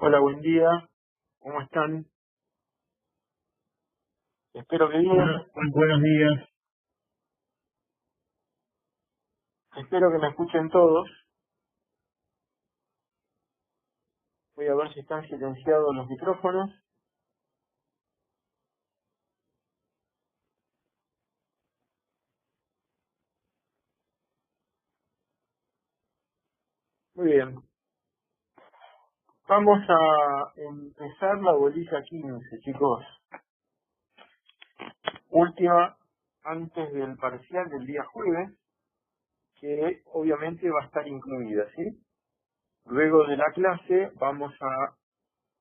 Hola, buen día. ¿Cómo están? Espero que bien. Buenos días. Espero que me escuchen todos. Voy a ver si están silenciados los micrófonos. Muy bien. Vamos a empezar la bolilla 15, chicos. Última antes del parcial del día jueves, que obviamente va a estar incluida, ¿sí? Luego de la clase vamos a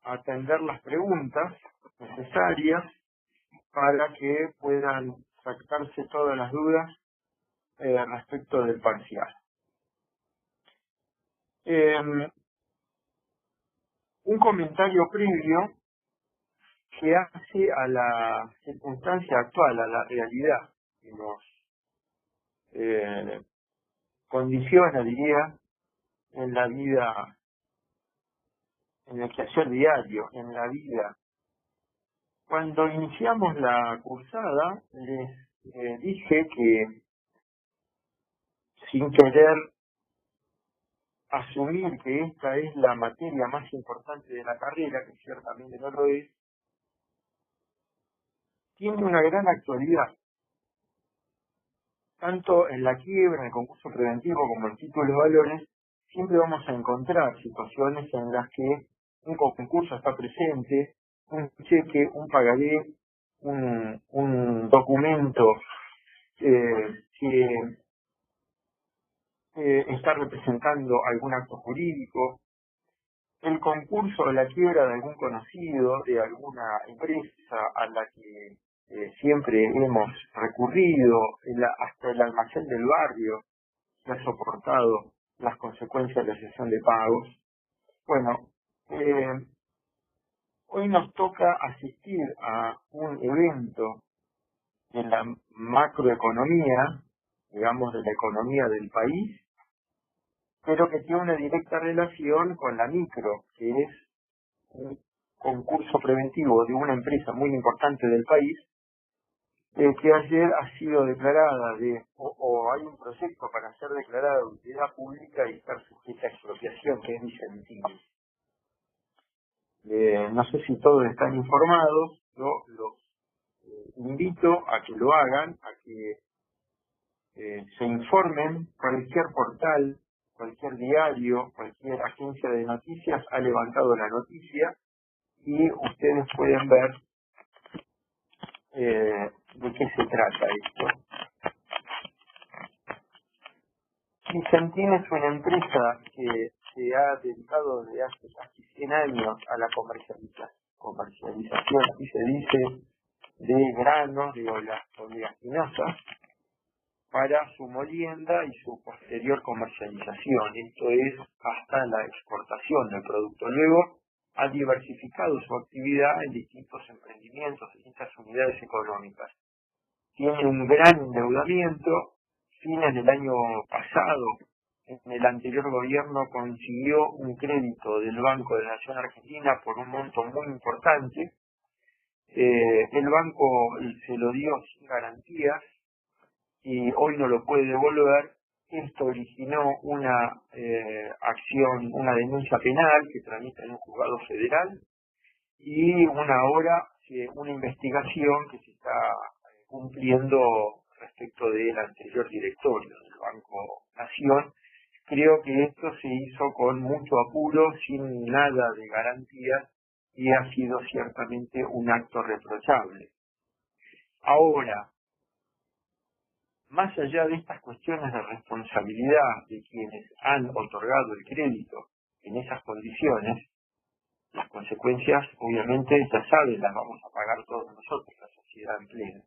atender las preguntas necesarias para que puedan sacarse todas las dudas respecto del parcial. Un comentario previo que hace a la circunstancia actual, a la realidad que nos condiciona, diría, en la vida, en el quehacer diario, en la vida. Cuando iniciamos la cursada, les dije que sin querer asumir que esta es la materia más importante de la carrera, que ciertamente no lo es, tiene una gran actualidad, tanto en la quiebra, en el concurso preventivo, como en títulos de valores. Siempre vamos a encontrar situaciones en las que un concurso está presente, un cheque, un pagaré, un documento que está representando algún acto jurídico, el concurso o la quiebra de algún conocido, de alguna empresa a la que siempre hemos recurrido, hasta el almacén del barrio que ha soportado las consecuencias de la cesión de pagos. Bueno, hoy nos toca asistir a un evento de la macroeconomía, digamos de la economía del país, pero que tiene una directa relación con la micro, que es un concurso preventivo de una empresa muy importante del país, que ayer ha sido declarada o hay un proyecto para ser declarada de utilidad pública y estar sujeta a expropiación, que es Vicentini. No sé si todos están informados, yo los invito a que lo hagan, a que se informen. Cualquier portal, cualquier diario, cualquier agencia de noticias ha levantado la noticia y ustedes pueden ver de qué se trata esto. Vicentín es una empresa que se ha dedicado desde hace casi 100 años a la comercialización, así se dice, de granos, de oleaginosas, para su molienda y su posterior comercialización. Esto es hasta la exportación del producto. Luego ha diversificado su actividad en distintos emprendimientos, distintas unidades económicas. Tiene un gran endeudamiento. Fines del año pasado, en el anterior gobierno, consiguió un crédito del Banco de la Nación Argentina por un monto muy importante. El banco se lo dio sin garantías y hoy no lo puede devolver. Esto originó una acción, una denuncia penal que tramita en un juzgado federal y una investigación que se está cumpliendo respecto del anterior directorio del Banco Nación. Creo que esto se hizo con mucho apuro, sin nada de garantía, y ha sido ciertamente un acto reprochable. Ahora, más allá de estas cuestiones de responsabilidad de quienes han otorgado el crédito en esas condiciones, las consecuencias, obviamente, ya saben, las vamos a pagar todos nosotros, la sociedad en pleno,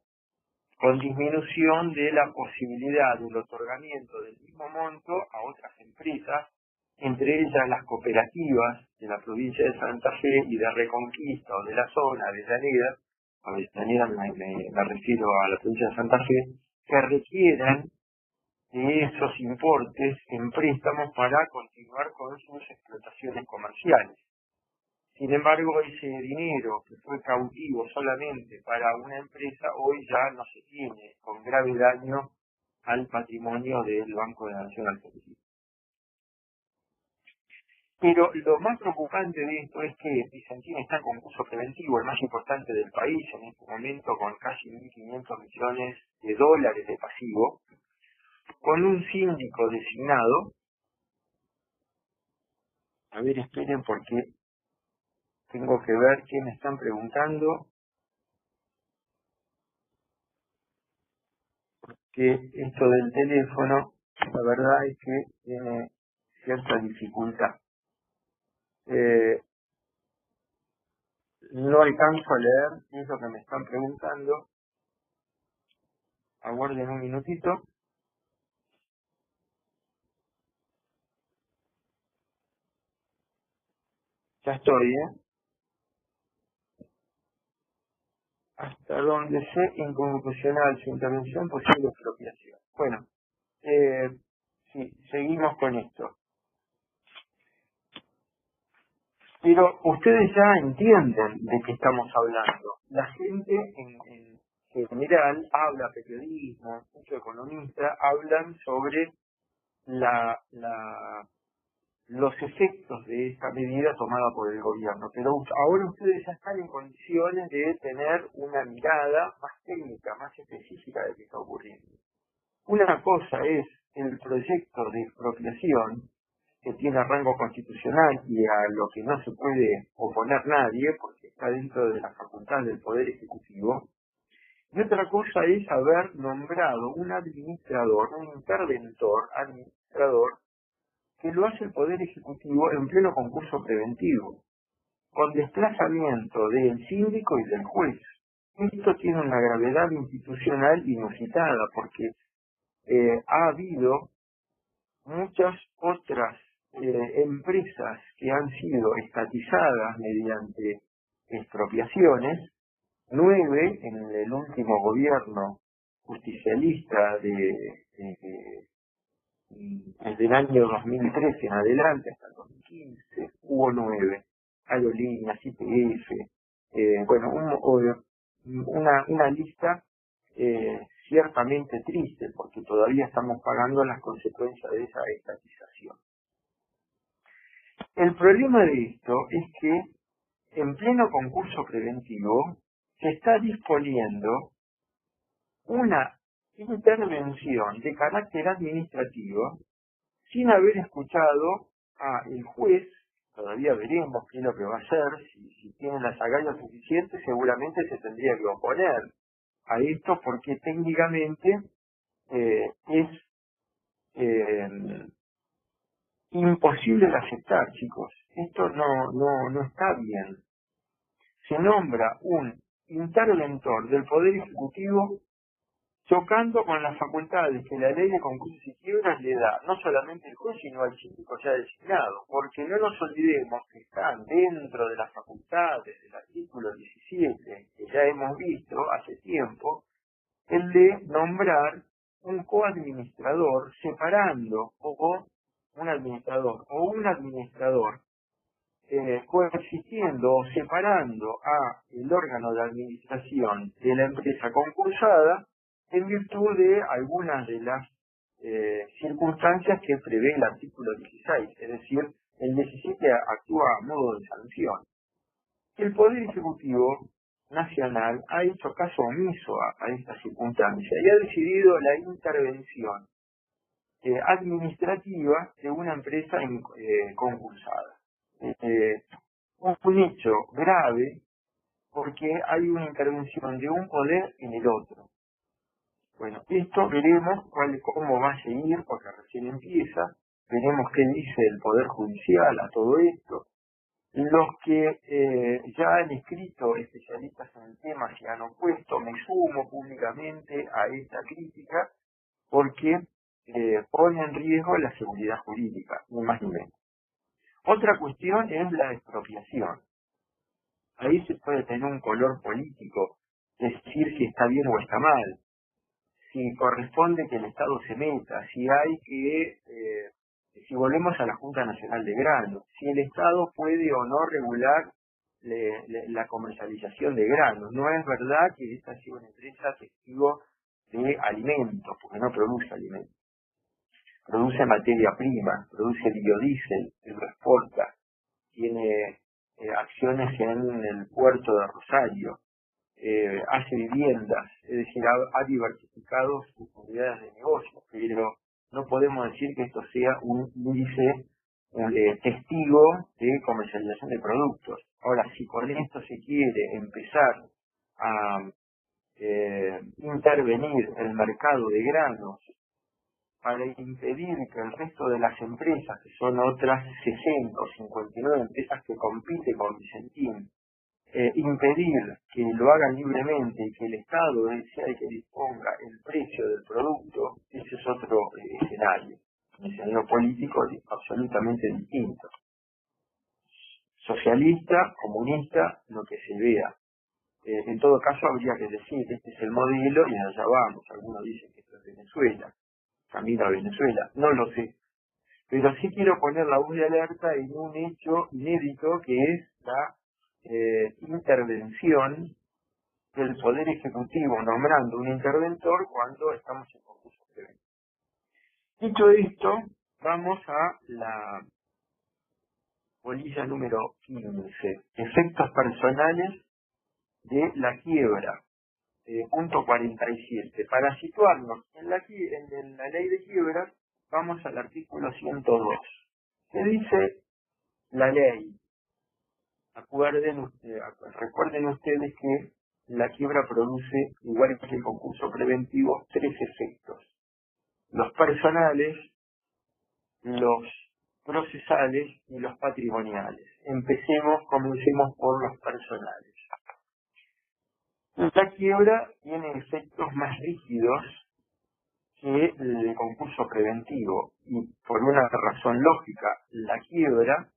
con disminución de la posibilidad del otorgamiento del mismo monto a otras empresas, entre ellas las cooperativas de la provincia de Santa Fe y de Reconquista o de la zona de Avellaneda me refiero a la provincia de Santa Fe, que requieran de esos importes en préstamos para continuar con sus explotaciones comerciales. Sin embargo, ese dinero que fue cautivo solamente para una empresa, hoy ya no se tiene, con grave daño al patrimonio del Banco de la Nación Argentina. Pero lo más preocupante de esto es que Vicentín está en concurso preventivo, el más importante del país en este momento, con casi 1.500 millones de dólares de pasivo, con un síndico designado. A ver, esperen porque tengo que ver qué me están preguntando, que esto del teléfono, la verdad es que tiene cierta dificultad. No alcanzo a leer qué es lo que me están preguntando. Aguarden un minutito. Ya estoy, Hasta donde sé inconstitucional su intervención, posible expropiación. Bueno, sí, seguimos con esto. Pero ustedes ya entienden de qué estamos hablando. La gente en general habla, periodismo, muchos economistas hablan sobre los efectos de esta medida tomada por el gobierno. Pero ahora ustedes ya están en condiciones de tener una mirada más técnica, más específica de qué está ocurriendo. Una cosa es el proyecto de expropiación, que tiene rango constitucional y a lo que no se puede oponer nadie, porque está dentro de la facultad del Poder Ejecutivo. Y otra cosa es haber nombrado un administrador, un interventor administrador, que lo hace el Poder Ejecutivo en pleno concurso preventivo, con desplazamiento del síndico y del juez. Esto tiene una gravedad institucional inusitada, porque ha habido muchas otras empresas que han sido estatizadas mediante expropiaciones, 9 en el último gobierno justicialista desde el año 2013 en adelante hasta el 2015, hubo 9, aerolíneas, YPF, una lista ciertamente triste, porque todavía estamos pagando las consecuencias de esa estatización. El problema de esto es que en pleno concurso preventivo se está disponiendo una intervención de carácter administrativo sin haber escuchado al juez. Todavía veremos qué es lo que va a hacer. Si tiene las agallas suficientes, seguramente se tendría que oponer a esto, porque técnicamente es imposible de aceptar, chicos. Esto no está bien. Se nombra un interventor del Poder Ejecutivo chocando con las facultades que la ley de concursos y quiebras le da, no solamente al juez, sino al síndico ya designado, porque no nos olvidemos que están dentro de las facultades del artículo 17, que ya hemos visto hace tiempo, el de nombrar un coadministrador separando, o un administrador coexistiendo o separando a el órgano de administración de la empresa concursada en virtud de algunas de las circunstancias que prevé el artículo 16, es decir, el 17 actúa a modo de sanción. El Poder Ejecutivo Nacional ha hecho caso omiso a esta circunstancia y ha decidido la intervención administrativa de una empresa concursada. Un hecho grave, porque hay una intervención de un poder en el otro. Bueno, esto veremos cómo va a seguir, porque recién empieza. Veremos qué dice el Poder Judicial a todo esto. Los que ya han escrito, especialistas en el tema, se han opuesto. Me sumo públicamente a esta crítica, porque pone en riesgo la seguridad jurídica, ni más ni menos. Otra cuestión es la expropiación. Ahí se puede tener un color político, decir si está bien o está mal, si corresponde que el Estado se meta, si volvemos a la Junta Nacional de Grano, si el Estado puede o no regular la comercialización de granos. No es verdad que esta sea una empresa testigo de alimentos, porque no produce alimentos. Produce materia prima, produce biodiesel, lo exporta, tiene acciones en el puerto de Rosario, hace viviendas, es decir, ha diversificado sus unidades de negocio, pero no podemos decir que esto sea un índice testigo de comercialización de productos. Ahora, si con esto se quiere empezar a intervenir el mercado de granos para impedir que el resto de las empresas, que son otras 60 o 59 empresas que compiten con Vicentín, impedir que lo hagan libremente y que el Estado sea el que disponga el precio del producto, ese es otro escenario. Un escenario político absolutamente distinto. Socialista, comunista, lo que se vea. En todo caso habría que decir, este es el modelo y allá vamos. Algunos dicen que esto es Venezuela, camino a Venezuela, no lo sé. Pero sí quiero poner la voz de alerta en un hecho inédito que es la intervención del Poder Ejecutivo nombrando un interventor cuando estamos en concurso preventivo. Dicho esto, vamos a la polilla número 15, efectos personales de la quiebra, punto 47. Para situarnos en la ley de quiebra, vamos al artículo 102, que dice la ley. Recuerden ustedes que la quiebra produce, igual que el concurso preventivo, 3 efectos: los personales, los procesales y los patrimoniales. Comencemos por los personales. La quiebra tiene efectos más rígidos que el concurso preventivo y por una razón lógica. La quiebra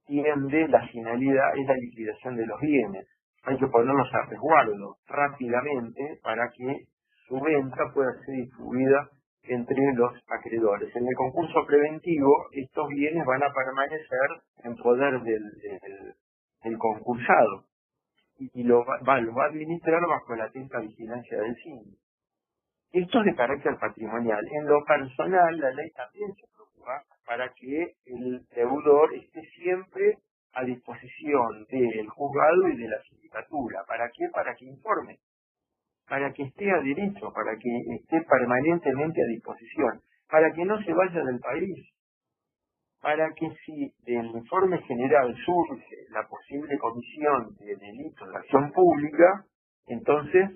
la finalidad es la liquidación de los bienes. Hay que ponerlos a resguardo rápidamente para que su venta pueda ser distribuida entre los acreedores. En el concurso preventivo, estos bienes van a permanecer en poder del concursado y lo va a administrar bajo la atenta vigilancia del síndico. Esto es de carácter patrimonial. En lo personal, la ley también se preocupa para que el deudor esté siempre a disposición del juzgado y de la sindicatura. ¿Para qué? Para que informe, para que esté a derecho, para que esté permanentemente a disposición, para que no se vaya del país, para que si del informe general surge la posible comisión de delitos de acción pública, entonces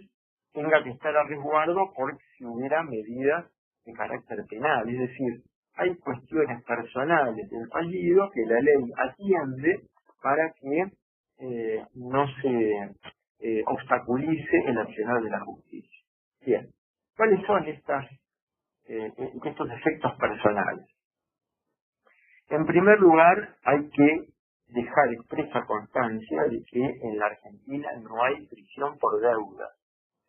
tenga que estar a resguardo por si hubiera medidas de carácter penal. Es decir, hay cuestiones personales del fallido que la ley atiende para que no se obstaculice el accionar de la justicia. Bien, ¿cuáles son estos efectos personales? En primer lugar, hay que dejar expresa constancia de que en la Argentina no hay prisión por deuda,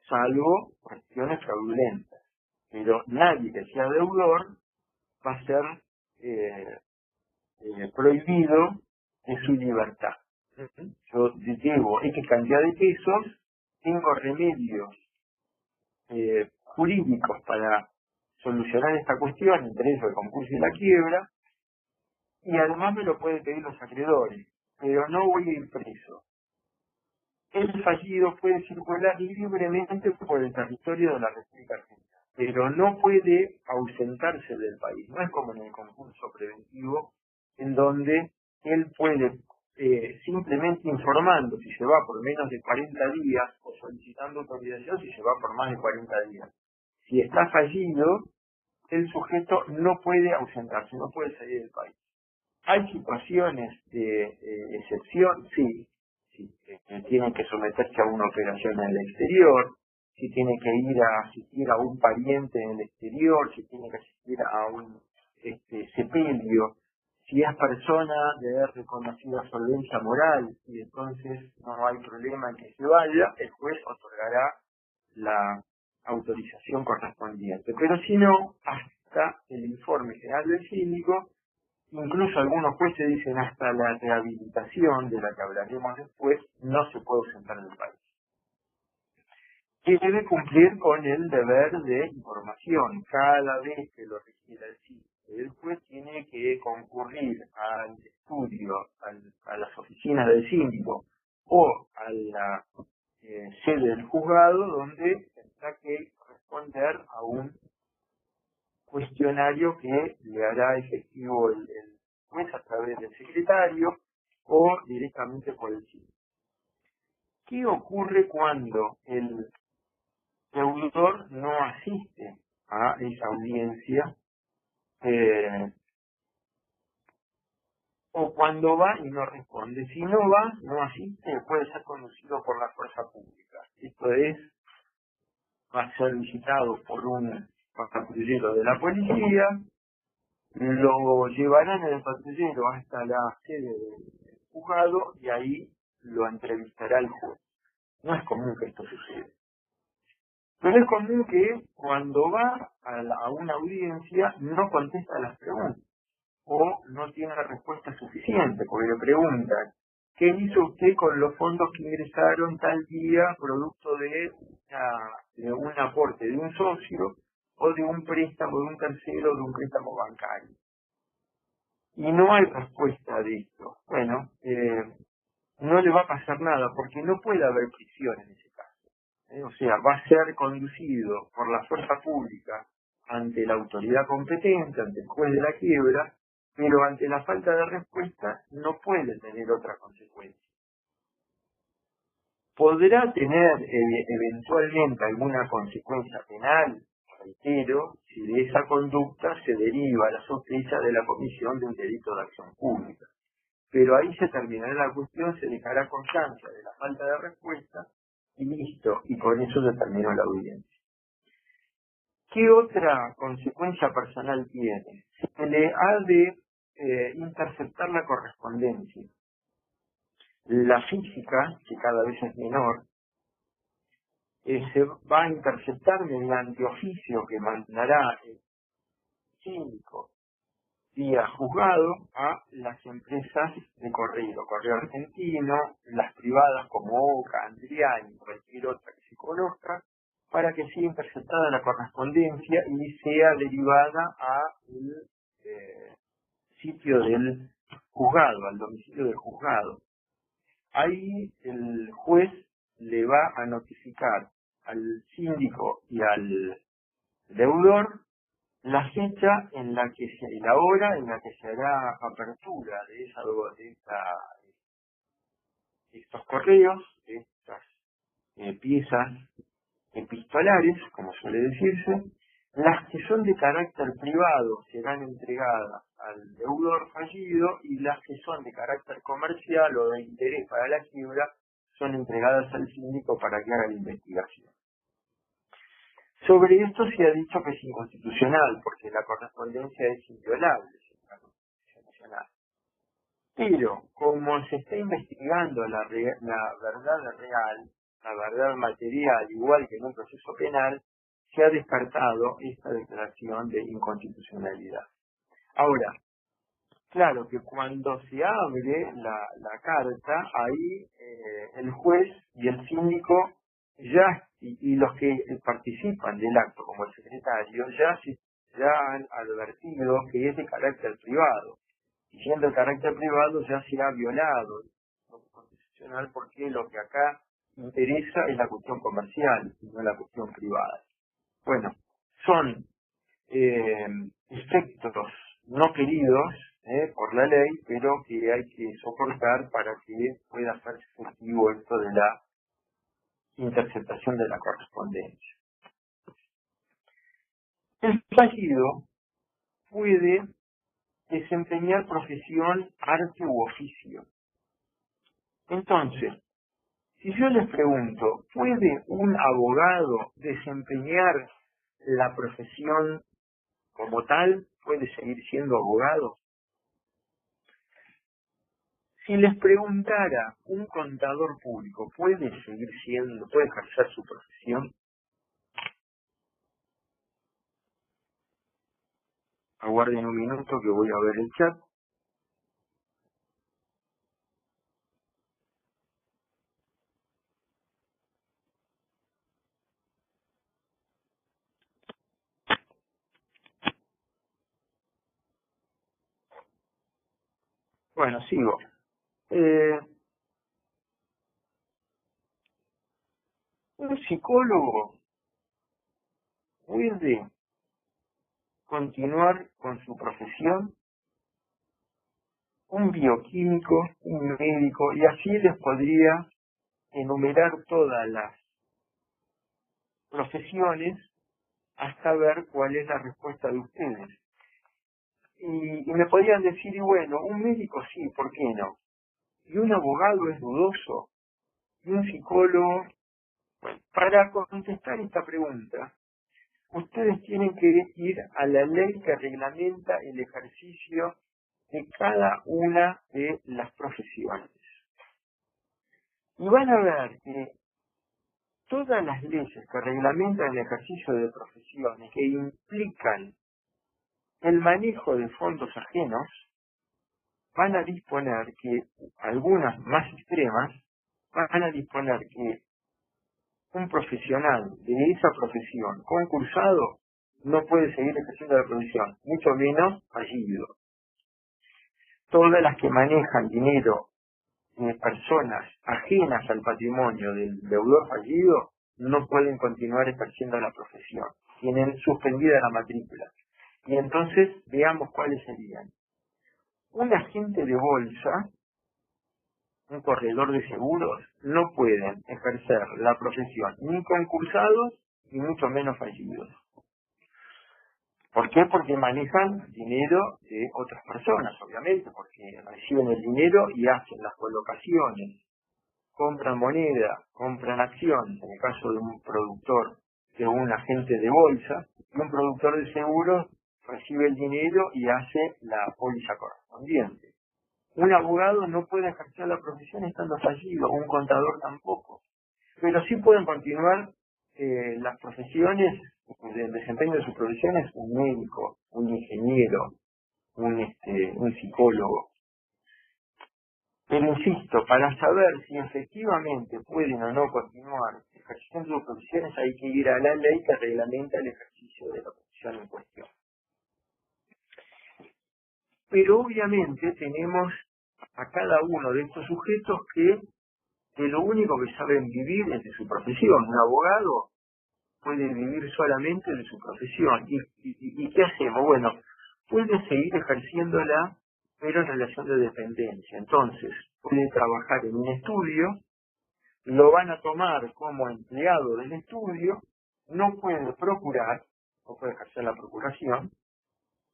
salvo cuestiones fraudulentas. Pero nadie que sea deudor va a ser prohibido de su libertad. Yo debo X cantidad de pesos, tengo remedios jurídicos para solucionar esta cuestión, entre ellos el concurso y la quiebra, y además me lo pueden pedir los acreedores, pero no voy a ir preso. El fallido puede circular libremente por el territorio de la República Argentina, pero no puede ausentarse del país. No es como en el concurso preventivo, en donde él puede, simplemente informando si se va por menos de 40 días o solicitando autorización si se va por más de 40 días. Si está fallido, el sujeto no puede ausentarse, no puede salir del país. ¿Hay situaciones de excepción? Sí. Tiene que someterse a una operación en el exterior, si tiene que ir a asistir a un pariente en el exterior, si tiene que asistir a un sepelio, si es persona de reconocida solvencia moral y entonces no hay problema en que se vaya, el juez otorgará la autorización correspondiente. Pero si no, hasta el informe general del síndico, incluso algunos jueces dicen hasta la rehabilitación, de la que hablaremos después, no se puede ausentar del país. Que debe cumplir con el deber de información. Cada vez que lo requiera el juez tiene que concurrir al estudio, a las oficinas del síndico o a la sede del juzgado, donde tendrá que responder a un cuestionario que le hará efectivo el juez a través del secretario o directamente por el síndico. ¿Qué ocurre cuando el deudor no asiste a esa audiencia o cuando va y no responde? Si no va, no asiste, puede ser conducido por la fuerza pública. Esto es, va a ser visitado por un patrullero de la policía, lo llevarán en el patrullero hasta la sede del juzgado y ahí lo entrevistará el juez. No es común que esto suceda. Pero es común que cuando va a una audiencia no contesta las preguntas o no tiene la respuesta suficiente, porque le preguntan, ¿qué hizo usted con los fondos que ingresaron tal día producto de un aporte de un socio o de un préstamo de un tercero, de un préstamo bancario? Y no hay respuesta de esto. Bueno, no le va a pasar nada porque no puede haber prisión en ese caso. O sea, va a ser conducido por la fuerza pública ante la autoridad competente, ante el juez de la quiebra, pero ante la falta de respuesta no puede tener otra consecuencia. Podrá tener eventualmente alguna consecuencia penal, reitero, si de esa conducta se deriva la sospecha de la comisión de un delito de acción pública. Pero ahí se terminará la cuestión, se dejará constancia de la falta de respuesta y listo, y con eso se terminó la audiencia. ¿Qué otra consecuencia personal tiene? Se le ha de interceptar la correspondencia. La física, que cada vez es menor, se va a interceptar mediante oficio que mandará el síndico vía juzgado a las empresas de Correo Argentino, las privadas como Oca, Andriani, cualquier otra que se conozca, para que sea interceptada la correspondencia y sea derivada al sitio del juzgado, al domicilio del juzgado. Ahí el juez le va a notificar al síndico y al deudor la fecha en la que y la hora en la que se hará apertura de estos correos, de estas piezas epistolares, como suele decirse. Las que son de carácter privado serán entregadas al deudor fallido y las que son de carácter comercial o de interés para la quiebra son entregadas al síndico para que haga la investigación. Sobre esto se ha dicho que es inconstitucional, porque la correspondencia es inviolable, según la Constitución Nacional. Pero, como se está investigando la verdad real, la verdad material, igual que en un proceso penal, se ha descartado esta declaración de inconstitucionalidad. Ahora, claro que cuando se abre la carta, ahí el juez y el síndico y los que participan del acto, como el secretario, ya han advertido que es de carácter privado. Y siendo de carácter privado ya se ha violado lo constitucional, porque lo que acá interesa es la cuestión comercial y no la cuestión privada. Bueno, son efectos no queridos por la ley, pero que hay que soportar para que pueda hacerse efectivo esto de la interceptación de la correspondencia. El fallido puede desempeñar profesión, arte u oficio. Entonces, si yo les pregunto, ¿puede un abogado desempeñar la profesión como tal? ¿Puede seguir siendo abogado? Si les preguntara, ¿un contador público puede ejercer su profesión? Aguarden un minuto que voy a ver el chat. Bueno, sigo. Un psicólogo puede continuar con su profesión, un bioquímico, un médico, y así les podría enumerar todas las profesiones hasta ver cuál es la respuesta de ustedes. Y me podrían decir, y bueno, un médico sí, ¿por qué no? Y un abogado es dudoso, y un psicólogo. Bueno, para contestar esta pregunta, ustedes tienen que ir a la ley que reglamenta el ejercicio de cada una de las profesiones. Y van a ver que todas las leyes que reglamentan el ejercicio de profesiones que implican el manejo de fondos ajenos van a disponer que, algunas más extremas, van a disponer que un profesional de esa profesión concursado no puede seguir ejerciendo la profesión, mucho menos fallido. Todas las que manejan dinero de personas ajenas al patrimonio del deudor fallido no pueden continuar ejerciendo la profesión. Tienen suspendida la matrícula. Y entonces veamos cuáles serían. Un agente de bolsa, un corredor de seguros, no pueden ejercer la profesión ni concursados ni mucho menos fallidos. ¿Por qué? Porque manejan dinero de otras personas, obviamente, porque reciben el dinero y hacen las colocaciones, compran moneda, compran acciones, en el caso de un productor, de un agente de bolsa, y un productor de seguros recibe el dinero y hace la póliza correspondiente. Un abogado no puede ejercer la profesión estando fallido, un contador tampoco, pero sí pueden continuar las profesiones, el desempeño de sus profesiones, un médico, un ingeniero, un psicólogo. Pero insisto, para saber si efectivamente pueden o no continuar ejerciendo sus profesiones hay que ir a la ley que reglamenta el ejercicio de la profesión en cuestión. Pero obviamente tenemos a cada uno de estos sujetos que de lo único que saben vivir es de su profesión. Un abogado puede vivir solamente de su profesión. ¿Y qué hacemos? Bueno, puede seguir ejerciéndola, pero en relación de dependencia. Entonces, puede trabajar en un estudio, lo van a tomar como empleado del estudio, no puede procurar, no puede ejercer la procuración,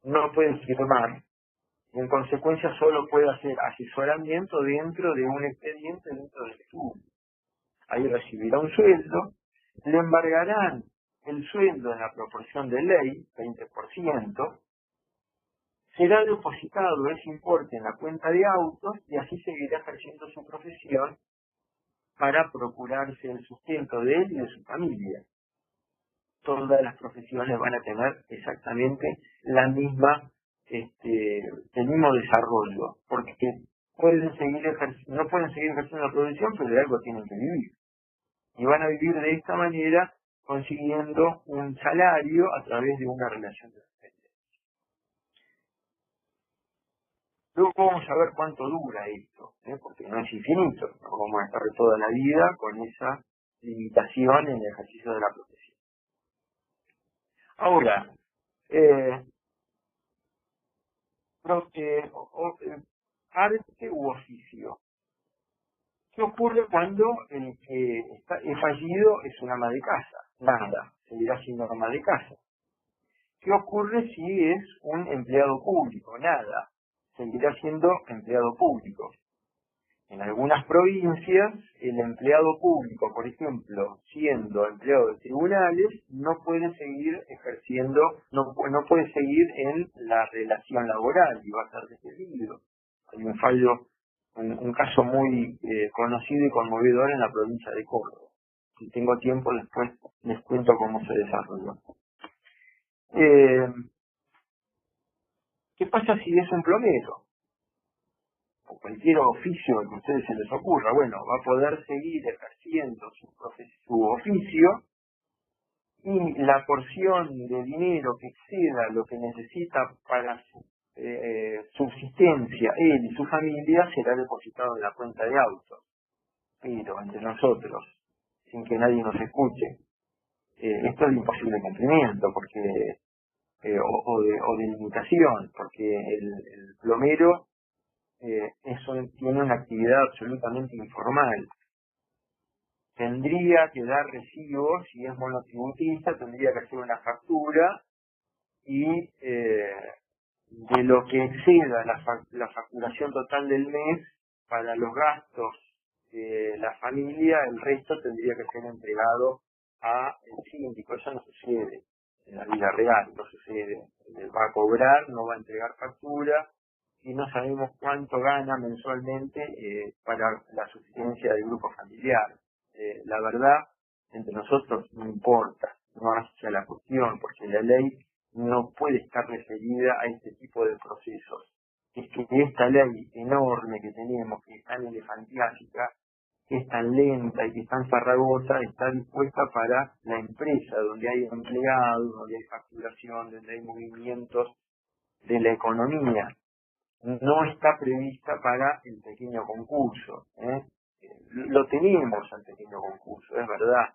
no puede firmar, y en consecuencia solo puede hacer asesoramiento dentro de un expediente dentro del estudio. Ahí recibirá un sueldo, le embargarán el sueldo en la proporción de ley, 20%, será depositado ese importe en la cuenta de autos y así seguirá ejerciendo su profesión para procurarse el sustento de él y de su familia. Todas las profesiones van a tener exactamente la misma, el mismo desarrollo, porque pueden seguir no pueden seguir ejerciendo la profesión, pero de algo tienen que vivir. Y van a vivir de esta manera consiguiendo un salario a través de una relación de dependencia. Luego vamos a ver cuánto dura esto, porque no es infinito, no vamos a estar toda la vida con esa limitación en el ejercicio de la profesión. Ahora, arte u oficio. ¿Qué ocurre cuando el que es fallido es un ama de casa? Nada, seguirá siendo ama de casa. ¿Qué ocurre si es un empleado público? Nada, seguirá siendo empleado público. En algunas provincias, el empleado público, por ejemplo, siendo empleado de tribunales, no puede seguir ejerciendo, no puede seguir en la relación laboral y va a ser despedido. Hay un fallo, un caso muy conocido y conmovedor en la provincia de Córdoba. Si tengo tiempo, después les cuento cómo se desarrolló. ¿Qué pasa si es un plomero? O cualquier oficio que a ustedes se les ocurra, bueno, va a poder seguir ejerciendo su oficio y la porción de dinero que exceda lo que necesita para subsistencia, él y su familia, será depositado en la cuenta de auto. Pero entre nosotros, sin que nadie nos escuche, esto es de imposible cumplimiento, porque o de limitación, porque el plomero tiene una actividad absolutamente informal. Tendría que dar recibos, si es monotributista, tendría que hacer una factura y de lo que exceda la facturación total del mes, para los gastos de la familia, el resto tendría que ser entregado a el síndico. Eso no sucede en la vida real, no sucede. Va a cobrar, no va a entregar factura, y no sabemos cuánto gana mensualmente para la subsistencia del grupo familiar. La verdad, entre nosotros no importa, no hace la cuestión, porque la ley no puede estar referida a este tipo de procesos. Es que esta ley enorme que tenemos, que es tan elefantiásica, que es tan lenta y que es tan farragosa, está dispuesta para la empresa, donde hay empleados, donde hay facturación, donde hay movimientos de la economía. No está prevista para el pequeño concurso. Lo tenemos al pequeño concurso, es verdad,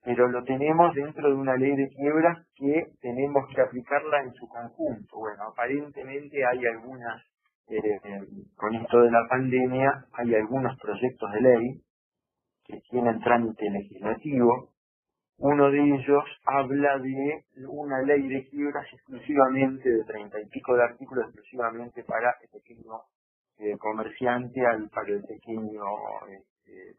pero lo tenemos dentro de una ley de quiebras que tenemos que aplicarla en su conjunto. Bueno, aparentemente hay algunas, con esto de la pandemia, hay algunos proyectos de ley que tienen trámite legislativo. Uno de ellos habla de una ley de quiebras exclusivamente de 30 y pico de artículos, exclusivamente para el pequeño comerciante, para el pequeño,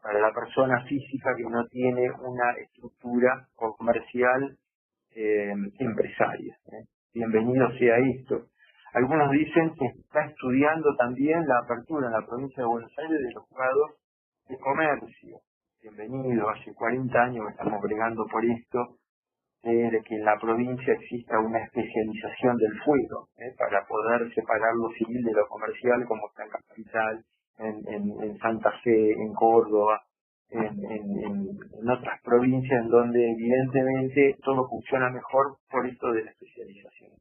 para la persona física que no tiene una estructura comercial empresaria. Bienvenido sea esto. Algunos dicen que está estudiando también la apertura en la provincia de Buenos Aires de los juzgados de comercio. Bienvenido, hace 40 años estamos bregando por esto, de que en la provincia exista una especialización del fuero, para poder separar lo civil de lo comercial, como está en Capital, en Santa Fe, en Córdoba, en otras provincias en donde evidentemente todo funciona mejor por esto de la especialización.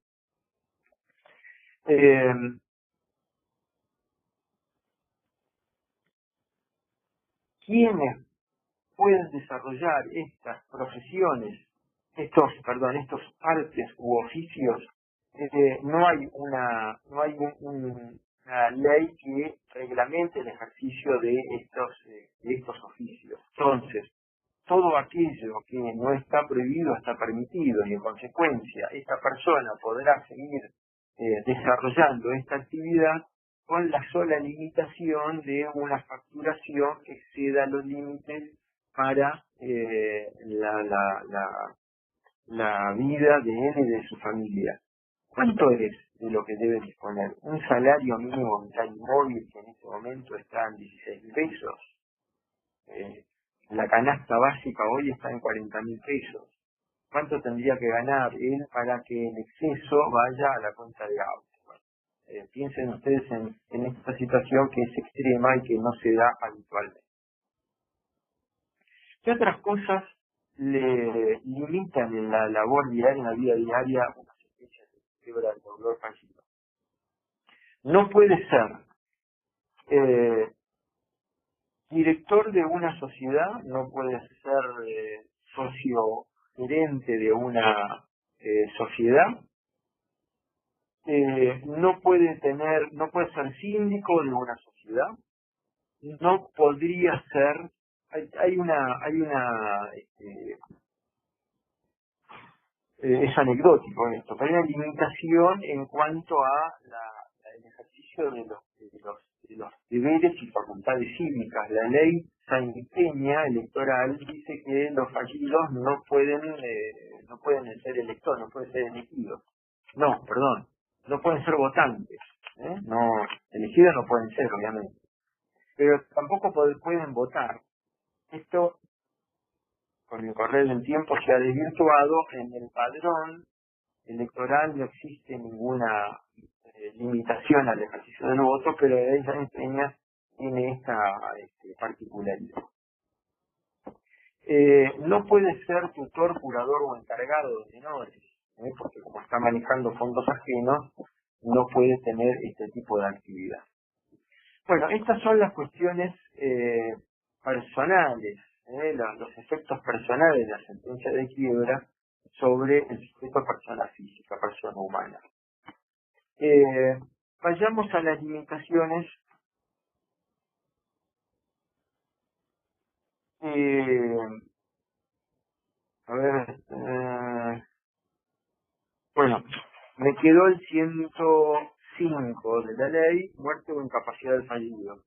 ¿Quiénes pueden desarrollar estas profesiones, estos artes u oficios? No hay una ley que reglamente el ejercicio de estos oficios. Entonces, todo aquello que no está prohibido está permitido, y en consecuencia esta persona podrá seguir desarrollando esta actividad con la sola limitación de una facturación que exceda los límites para la vida de él y de su familia. ¿Cuánto es de lo que debe disponer? Un salario mínimo vital móvil que en este momento está en 16.000 pesos. La canasta básica hoy está en 40.000 pesos. ¿Cuánto tendría que ganar él para que el exceso vaya a la cuenta de auto? Piensen ustedes en esta situación que es extrema y que no se da habitualmente. ¿Qué otras cosas le limitan en la labor diaria, en la vida diaria, una sentencia de quiebra del deudor fallido? No puede ser director de una sociedad, no puede ser socio gerente de una sociedad, no puede ser síndico de una sociedad, no podría ser, es anecdótico esto, pero hay una limitación en cuanto a el ejercicio de los deberes y facultades cívicas. La ley sanguínea electoral dice que los fallidos no pueden ser electores, no pueden ser elegidos. No, perdón, no pueden ser votantes. No, elegidos no pueden ser, obviamente, pero tampoco pueden votar. Esto, con el correr del tiempo, se ha desvirtuado. En el padrón electoral no existe ninguna limitación al ejercicio del voto, pero ella enseña tiene esta particularidad. No puede ser tutor, curador o encargado de menores, porque como está manejando fondos ajenos, no puede tener este tipo de actividad. Bueno, estas son las cuestiones personales, los efectos personales de la sentencia de quiebra sobre el sujeto persona física, persona humana. Vayamos a las limitaciones. Bueno, me quedó el 105 de la ley, muerte o incapacidad del fallido.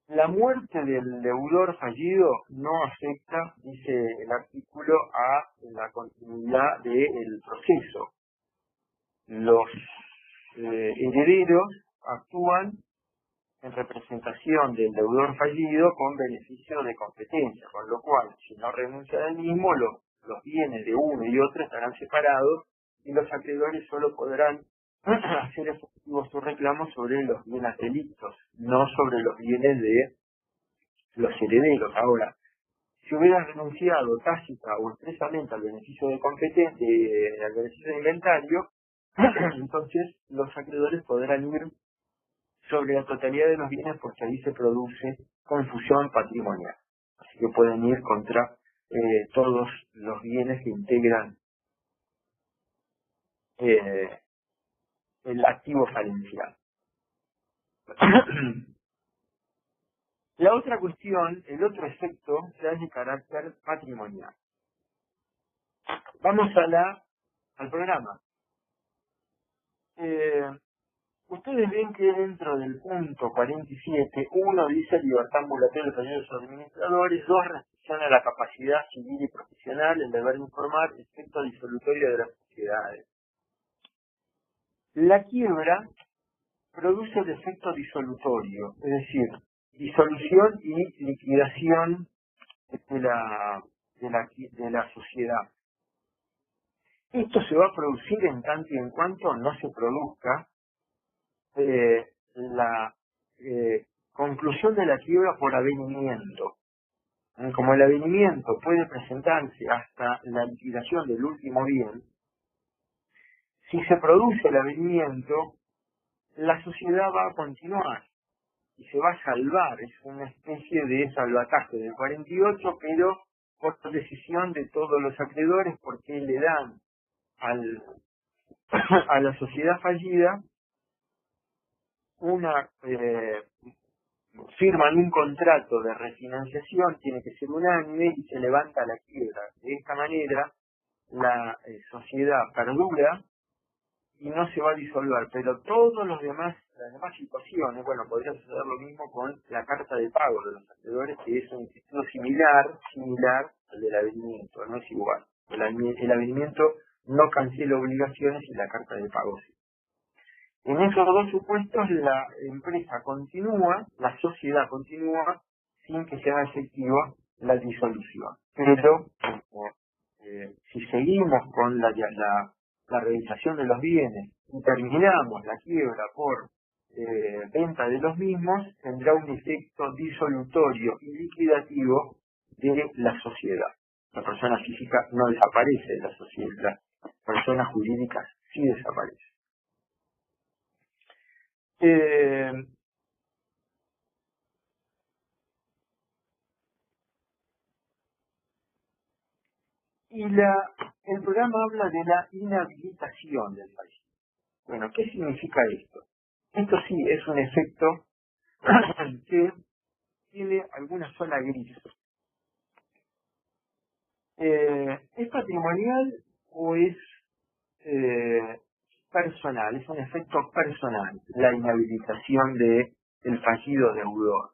La muerte del deudor fallido no afecta, dice el artículo, a la continuidad del proceso. Los herederos actúan en representación del deudor fallido con beneficio de competencia, con lo cual, si no renuncia al mismo, los bienes de uno y otro estarán separados y los acreedores solo podrán hacer efectivo su reclamo sobre los bienes delictos, no sobre los bienes de los herederos. Ahora, si hubieran renunciado tácita o expresamente al beneficio de competencia, al beneficio de inventario, entonces los acreedores podrán ir sobre la totalidad de los bienes porque ahí se produce confusión patrimonial. Así que pueden ir contra todos los bienes que integran el activo falencial. La otra cuestión, el otro efecto, es de carácter patrimonial. Vamos al programa. Ustedes ven que dentro del punto 47, 1 dice libertad ambulatoria de los administradores, 2 restricción a la capacidad civil y profesional, el deber de informar, efecto disolutorio de las sociedades. La quiebra produce el efecto disolutorio, es decir, disolución y liquidación de la sociedad. Esto se va a producir en tanto y en cuanto no se produzca la conclusión de la quiebra por avenimiento. Como el avenimiento puede presentarse hasta la liquidación del último bien, si se produce el avenimiento, la sociedad va a continuar y se va a salvar. Es una especie de salvataje del 48, pero por decisión de todos los acreedores, porque le dan a la sociedad fallida firman un contrato de refinanciación, tiene que ser unánime y se levanta la quiebra. De esta manera la sociedad perdura y no se va a disolver, pero las demás situaciones, bueno, podría suceder lo mismo con la carta de pago de los acreedores, que es un instituto similar al del avenimiento, no es igual. El avenimiento no cancela obligaciones y la carta de pago sí. En esos dos supuestos la empresa continúa, la sociedad continúa, sin que sea efectiva la disolución. Pero si seguimos con la realización de los bienes y terminamos la quiebra por venta de los mismos, tendrá un efecto disolutorio y liquidativo de la sociedad. La persona física no desaparece de la sociedad, las personas jurídicas sí desaparecen. Y el programa habla de la inhabilitación del fallido. Bueno, ¿qué significa esto? Esto sí es un efecto que tiene alguna zona gris. ¿Es patrimonial o es personal? Es un efecto personal, la inhabilitación del fallido deudor.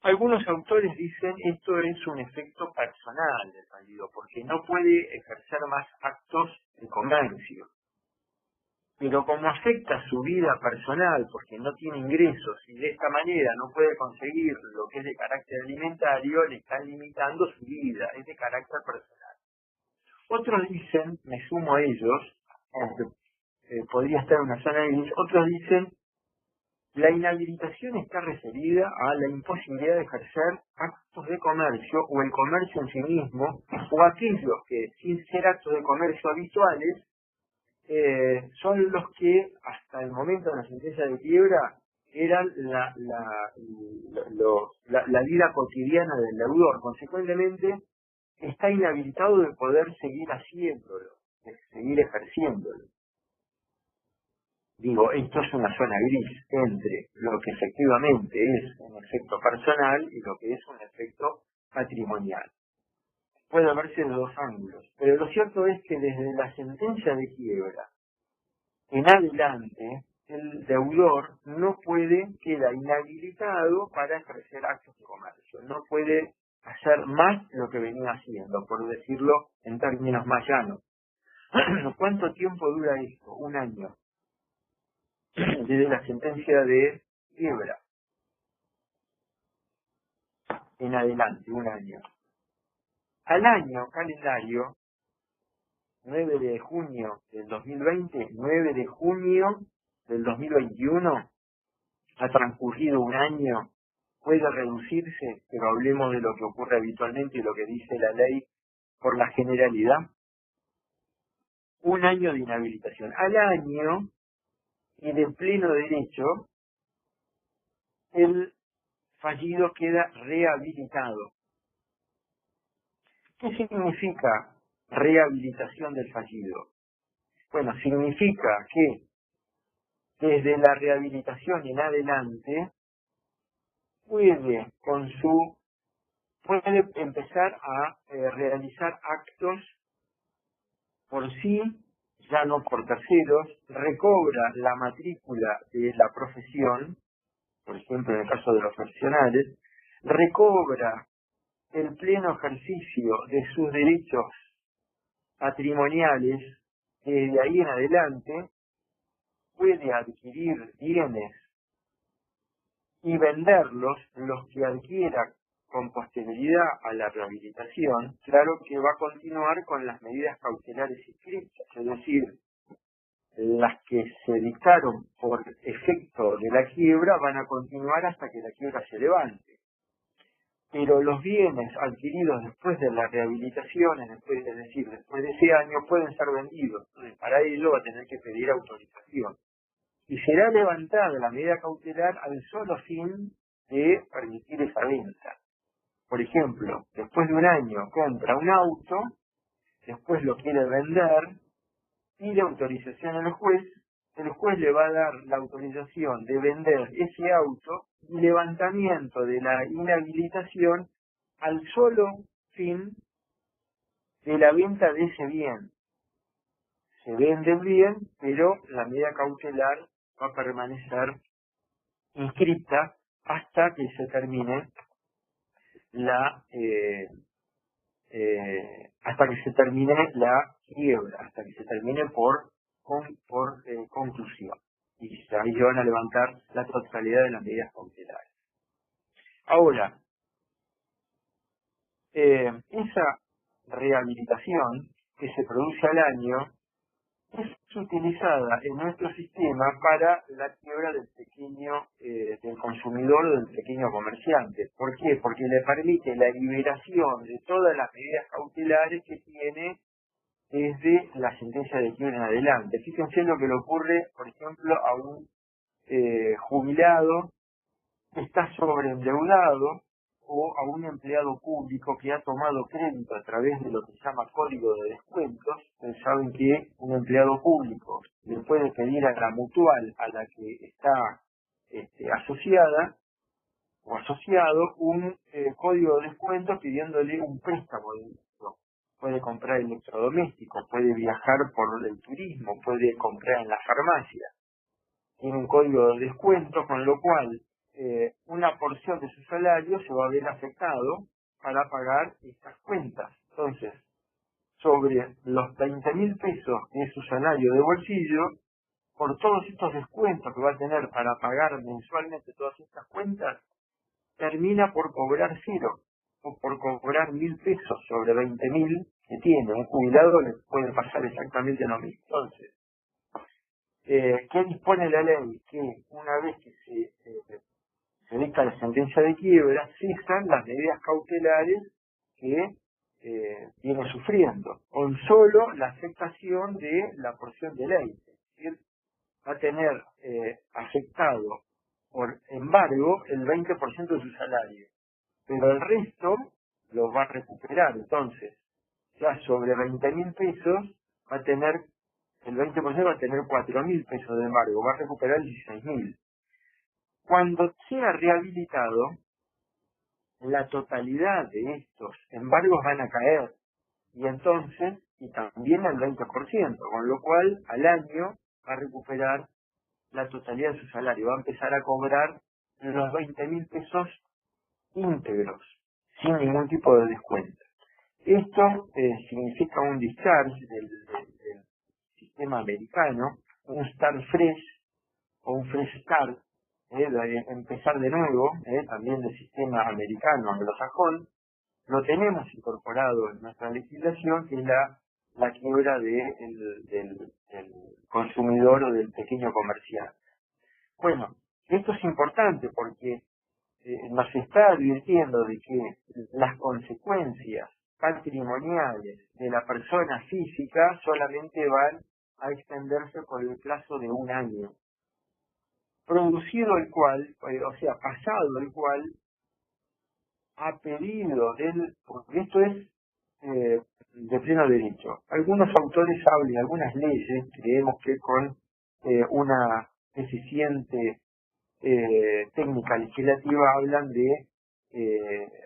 Algunos autores dicen esto es un efecto personal del fallido, porque no puede ejercer más actos de comercio. Pero como afecta su vida personal, porque no tiene ingresos y de esta manera no puede conseguir lo que es de carácter alimentario, le están limitando su vida, es de carácter personal. Otros dicen, me sumo a ellos, aunque podría estar en una zona gris, otros dicen la inhabilitación está referida a la imposibilidad de ejercer actos de comercio o el comercio en sí mismo, o aquellos que, sin ser actos de comercio habituales, son los que hasta el momento de la sentencia de quiebra eran la vida cotidiana del deudor. Consecuentemente, está inhabilitado de poder seguir haciéndolo, de seguir ejerciéndolo. Digo, esto es una zona gris entre lo que efectivamente es un efecto personal y lo que es un efecto patrimonial. Puede verse de dos ángulos, pero lo cierto es que desde la sentencia de quiebra en adelante, el deudor no queda inhabilitado para ejercer actos de comercio, no puede hacer más lo que venía haciendo, por decirlo en términos más llanos. ¿Cuánto tiempo dura esto? Un año. Desde la sentencia de quiebra en adelante, un año. Al año calendario, 9 de junio del 2020, 9 de junio del 2021, ha transcurrido un año, puede reducirse, pero hablemos de lo que ocurre habitualmente y lo que dice la ley por la generalidad. Un año de inhabilitación. Al año, y de pleno derecho, el fallido queda rehabilitado. ¿Qué significa rehabilitación del fallido? Bueno, significa que desde la rehabilitación en adelante puede empezar a realizar actos por sí, ya no por terceros, recobra la matrícula de la profesión, por ejemplo en el caso de los profesionales, recobra el pleno ejercicio de sus derechos patrimoniales, de ahí en adelante puede adquirir bienes y venderlos, los que adquiera con posterioridad a la rehabilitación. Claro que va a continuar con las medidas cautelares inscritas, es decir, las que se dictaron por efecto de la quiebra van a continuar hasta que la quiebra se levante. Pero los bienes adquiridos después de la rehabilitación, es decir, después de ese año, pueden ser vendidos. Entonces, para ello va a tener que pedir autorización. Y será levantada la medida cautelar al solo fin de permitir esa venta. Por ejemplo, después de un año compra un auto, después lo quiere vender, pide autorización al juez, el juez le va a dar la autorización de vender ese auto y levantamiento de la inhabilitación al solo fin de la venta de ese bien. Se vende el bien, pero la medida cautelar va a permanecer inscripta hasta que se termine hasta que se termine la quiebra, hasta que se termine por conclusión. Y ahí se van a levantar la totalidad de las medidas cautelares. Ahora, esa rehabilitación que se produce al año es utilizada en nuestro sistema para la quiebra del pequeño, del consumidor o del pequeño comerciante. ¿Por qué? Porque le permite la liberación de todas las medidas cautelares que tiene desde la sentencia de quiebra en adelante. Fíjense lo que le ocurre, por ejemplo, a un jubilado que está sobreendeudado o a un empleado público que ha tomado crédito a través de lo que se llama código de descuentos. Ustedes saben que un empleado público le puede pedir a la mutual a la que está asociada o asociado un código de descuento pidiéndole un préstamo. Puede comprar electrodomésticos, puede viajar por el turismo, puede comprar en la farmacia. Tiene un código de descuento, con lo cual una porción de su salario se va a ver afectado para pagar estas cuentas. Entonces, sobre los 20.000 pesos que es su salario de bolsillo, por todos estos descuentos que va a tener para pagar mensualmente todas estas cuentas, termina por cobrar cero, o por cobrar 1.000 pesos sobre 20.000 que tiene. Un jubilado le puede pasar exactamente lo mismo. Entonces, ¿qué dispone la ley? Que una vez que se dicta la sentencia de quiebra, cesan las medidas cautelares que viene sufriendo. con solo la afectación de la porción de ley. Es decir, va a tener afectado por embargo el 20% de su salario, pero el resto lo va a recuperar. Entonces, ya sobre 20.000 pesos va a tener, el 20% va a tener 4.000 pesos de embargo, va a recuperar 16.000. Cuando sea rehabilitado, la totalidad de estos embargos van a caer, y entonces, y también el 20%, con lo cual al año va a recuperar la totalidad de su salario, va a empezar a cobrar los 20.000 pesos íntegros, sin ningún tipo de descuento. Esto significa un discharge del sistema americano, un start fresh o un fresh start, de empezar de nuevo, también del sistema americano anglosajón. Lo tenemos incorporado en nuestra legislación, que es la quiebra del consumidor o del pequeño comerciante. Bueno, esto es importante porque nos está advirtiendo de que las consecuencias patrimoniales de la persona física solamente van a extenderse por el plazo de un año, producido el cual, o sea, pasado el cual, a pedido porque esto es de pleno derecho. Algunos autores hablan de algunas leyes, creemos que con una eficiente técnica legislativa hablan de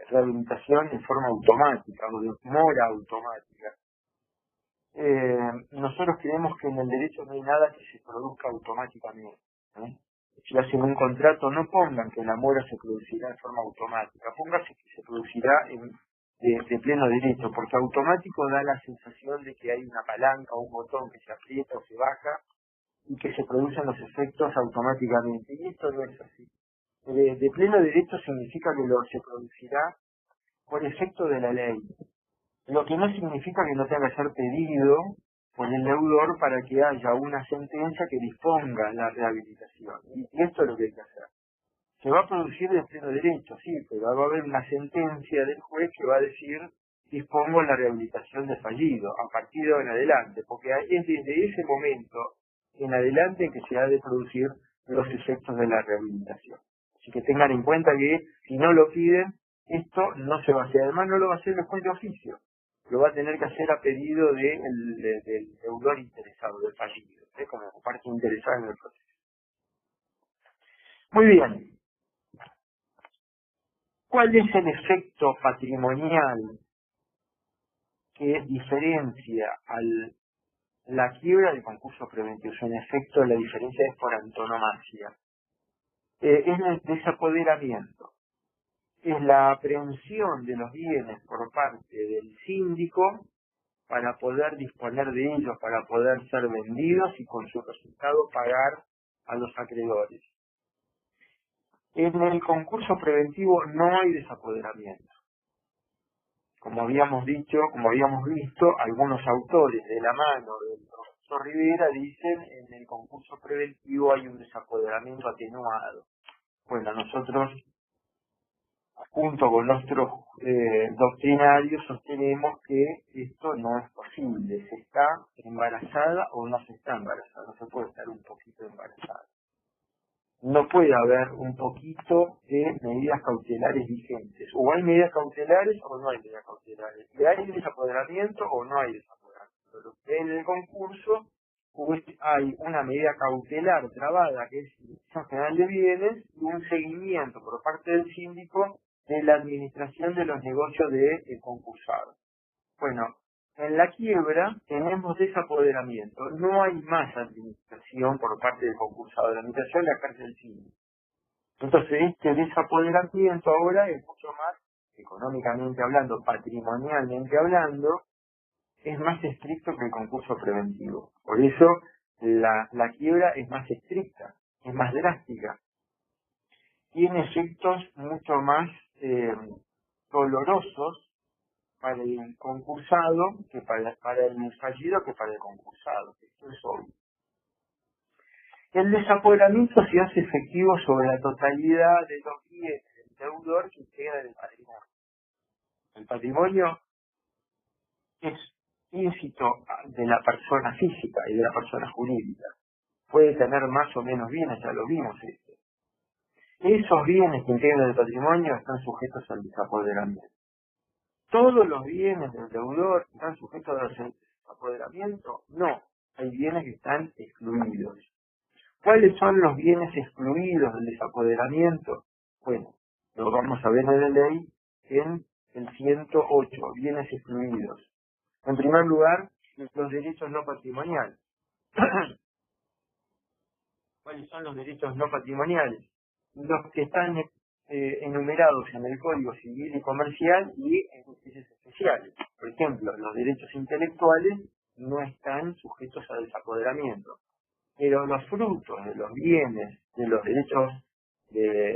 rehabilitación en forma automática o de mora automática. Nosotros creemos que en el derecho no hay nada que se produzca automáticamente. Si hacen un contrato, no pongan que la mora se producirá en forma automática, póngase que se producirá de pleno derecho, porque automático da la sensación de que hay una palanca o un botón que se aprieta o se baja y que se producen los efectos automáticamente, y esto no es así. De pleno derecho significa que se producirá por efecto de la ley, lo que no significa que no tenga que ser pedido por el deudor para que haya una sentencia que disponga la rehabilitación, y esto es lo que hay que hacer. Se va a producir de pleno derecho, sí, pero va a haber una sentencia del juez que va a decir: dispongo la rehabilitación del fallido, a partir de ahora en adelante, porque es desde ese momento en adelante que se ha de producir los efectos de la rehabilitación. Así que tengan en cuenta que si no lo piden, esto no se va a hacer. Además, no lo va a hacer el juez de oficio, lo va a tener que hacer a pedido del deudor interesado, del fallido, como parte interesada en el proceso. Muy bien. ¿Cuál es el efecto patrimonial que diferencia la quiebra del concurso preventivo? En efecto, la diferencia es por antonomasia. Es el desapoderamiento. Es la aprehensión de los bienes por parte del síndico para poder disponer de ellos, para poder ser vendidos y con su resultado pagar a los acreedores. En el concurso preventivo no hay desapoderamiento. Como habíamos dicho, como habíamos visto, algunos autores de la mano del profesor Rivera dicen en el concurso preventivo hay un desapoderamiento atenuado. Bueno, nosotros, junto con nuestros doctrinarios, sostenemos que esto no es posible. Se está embarazada o no se está embarazada, no se puede estar un poquito embarazada. No puede haber un poquito de medidas cautelares vigentes. O hay medidas cautelares o no hay medidas cautelares. Y hay desapoderamiento o no hay desapoderamiento. En el concurso pues, hay una medida cautelar trabada, que es la Dirección General de Bienes, y un seguimiento por parte del síndico de la administración de los negocios del concursado. Bueno, en la quiebra tenemos desapoderamiento, no hay más administración por parte del concursado, la administración la ejerce el síndico. Entonces este desapoderamiento ahora es mucho más, económicamente hablando, patrimonialmente hablando, es más estricto que el concurso preventivo. Por eso la quiebra es más estricta, es más drástica. Tiene efectos mucho más dolorosos para el concursado que para el fallido que para el concursado. Esto es obvio. El desapoderamiento se hace efectivo sobre la totalidad de los bienes del deudor que integran el patrimonio. El patrimonio es íncito de la persona física y de la persona jurídica. Puede tener más o menos bienes, ya lo vimos esto. Esos bienes que integran el patrimonio están sujetos al desapoderamiento. ¿Todos los bienes del deudor están sujetos al desapoderamiento? No, hay bienes que están excluidos. ¿Cuáles son los bienes excluidos del desapoderamiento? Bueno, lo vamos a ver en la ley en el 108, bienes excluidos. En primer lugar, los derechos no patrimoniales. ¿Cuáles son los derechos no patrimoniales? Los que están enumerados en el Código Civil y Comercial y en juicios especiales. Por ejemplo, los derechos intelectuales no están sujetos a desapoderamiento, pero los frutos de los bienes, de los derechos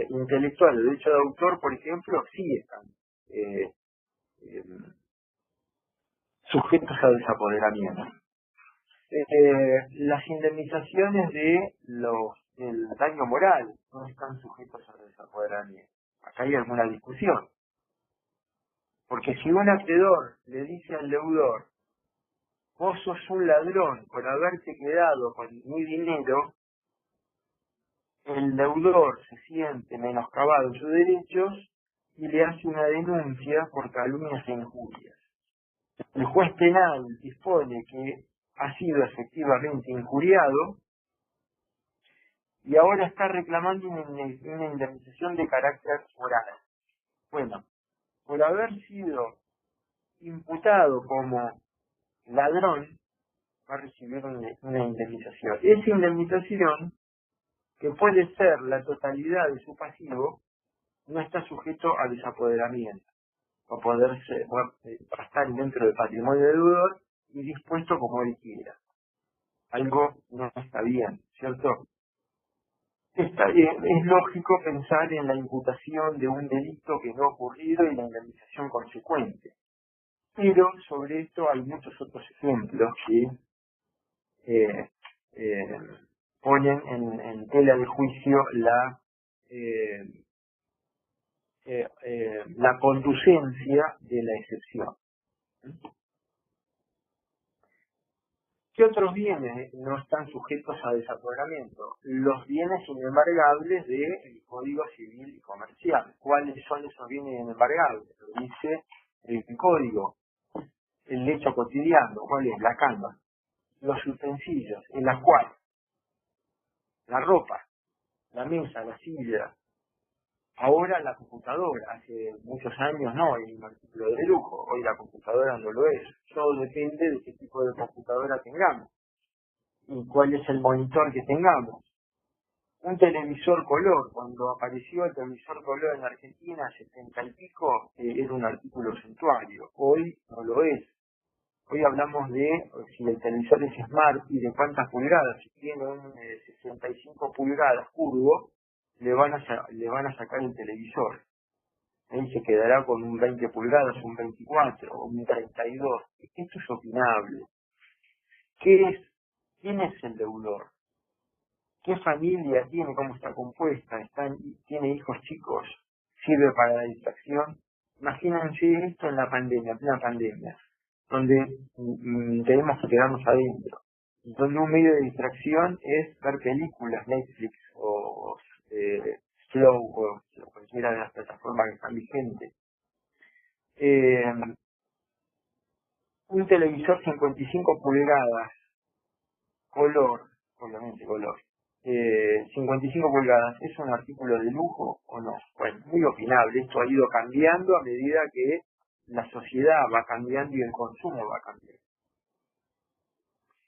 intelectuales, derechos de autor, por ejemplo, sí están sujetos a desapoderamiento. Las indemnizaciones del daño moral no están sujetos a desapoderamiento. Acá hay alguna discusión. Porque si un acreedor le dice al deudor, vos sos un ladrón por haberte quedado con mi dinero, el deudor se siente menoscabado en sus derechos y le hace una denuncia por calumnias e injurias. El juez penal dispone que ha sido efectivamente injuriado y ahora está reclamando una indemnización de carácter moral. Bueno, por haber sido imputado como ladrón, va a recibir una indemnización. Esa indemnización, que puede ser la totalidad de su pasivo, no está sujeto a desapoderamiento. Va a va a estar dentro del patrimonio del deudor y dispuesto como él quiera. Algo no está bien, ¿cierto? Es lógico pensar en la imputación de un delito que no ha ocurrido y la indemnización consecuente. Pero sobre esto hay muchos otros ejemplos que ponen en tela de juicio la conducencia de la excepción. ¿Qué otros bienes no están sujetos a desapoderamiento? Los bienes inembargables del Código Civil y Comercial. ¿Cuáles son esos bienes inembargables? Lo dice el Código. El hecho cotidiano, ¿cuál es? La cama. Los utensilios, el ajuar, la ropa, la mesa, la silla. Ahora la computadora, hace muchos años no, es un artículo de lujo, hoy la computadora no lo es. Todo depende de qué tipo de computadora tengamos y cuál es el monitor que tengamos. Un televisor color, cuando apareció el televisor color en Argentina, 70 y pico, era un artículo suntuario. Hoy no lo es. Hoy hablamos de si el televisor es smart y de cuántas pulgadas. Si tiene un 65 pulgadas curvo, le van a sacar el televisor. Ahí se quedará con un 20 pulgadas, un 24 o un 32. Esto es opinable. ¿Quién es el deudor? ¿Qué familia tiene? ¿Cómo está compuesta? ¿Tiene hijos chicos? ¿Sirve para la distracción? Imagínense esto en la pandemia, en plena pandemia, donde tenemos que quedarnos adentro. Donde un medio de distracción es ver películas, Netflix o Flow o cualquiera de las plataformas que están vigentes. Un televisor 55 pulgadas, color, obviamente color, 55 pulgadas, ¿es un artículo de lujo o no? Bueno, muy opinable. Esto ha ido cambiando a medida que la sociedad va cambiando y el consumo va cambiando.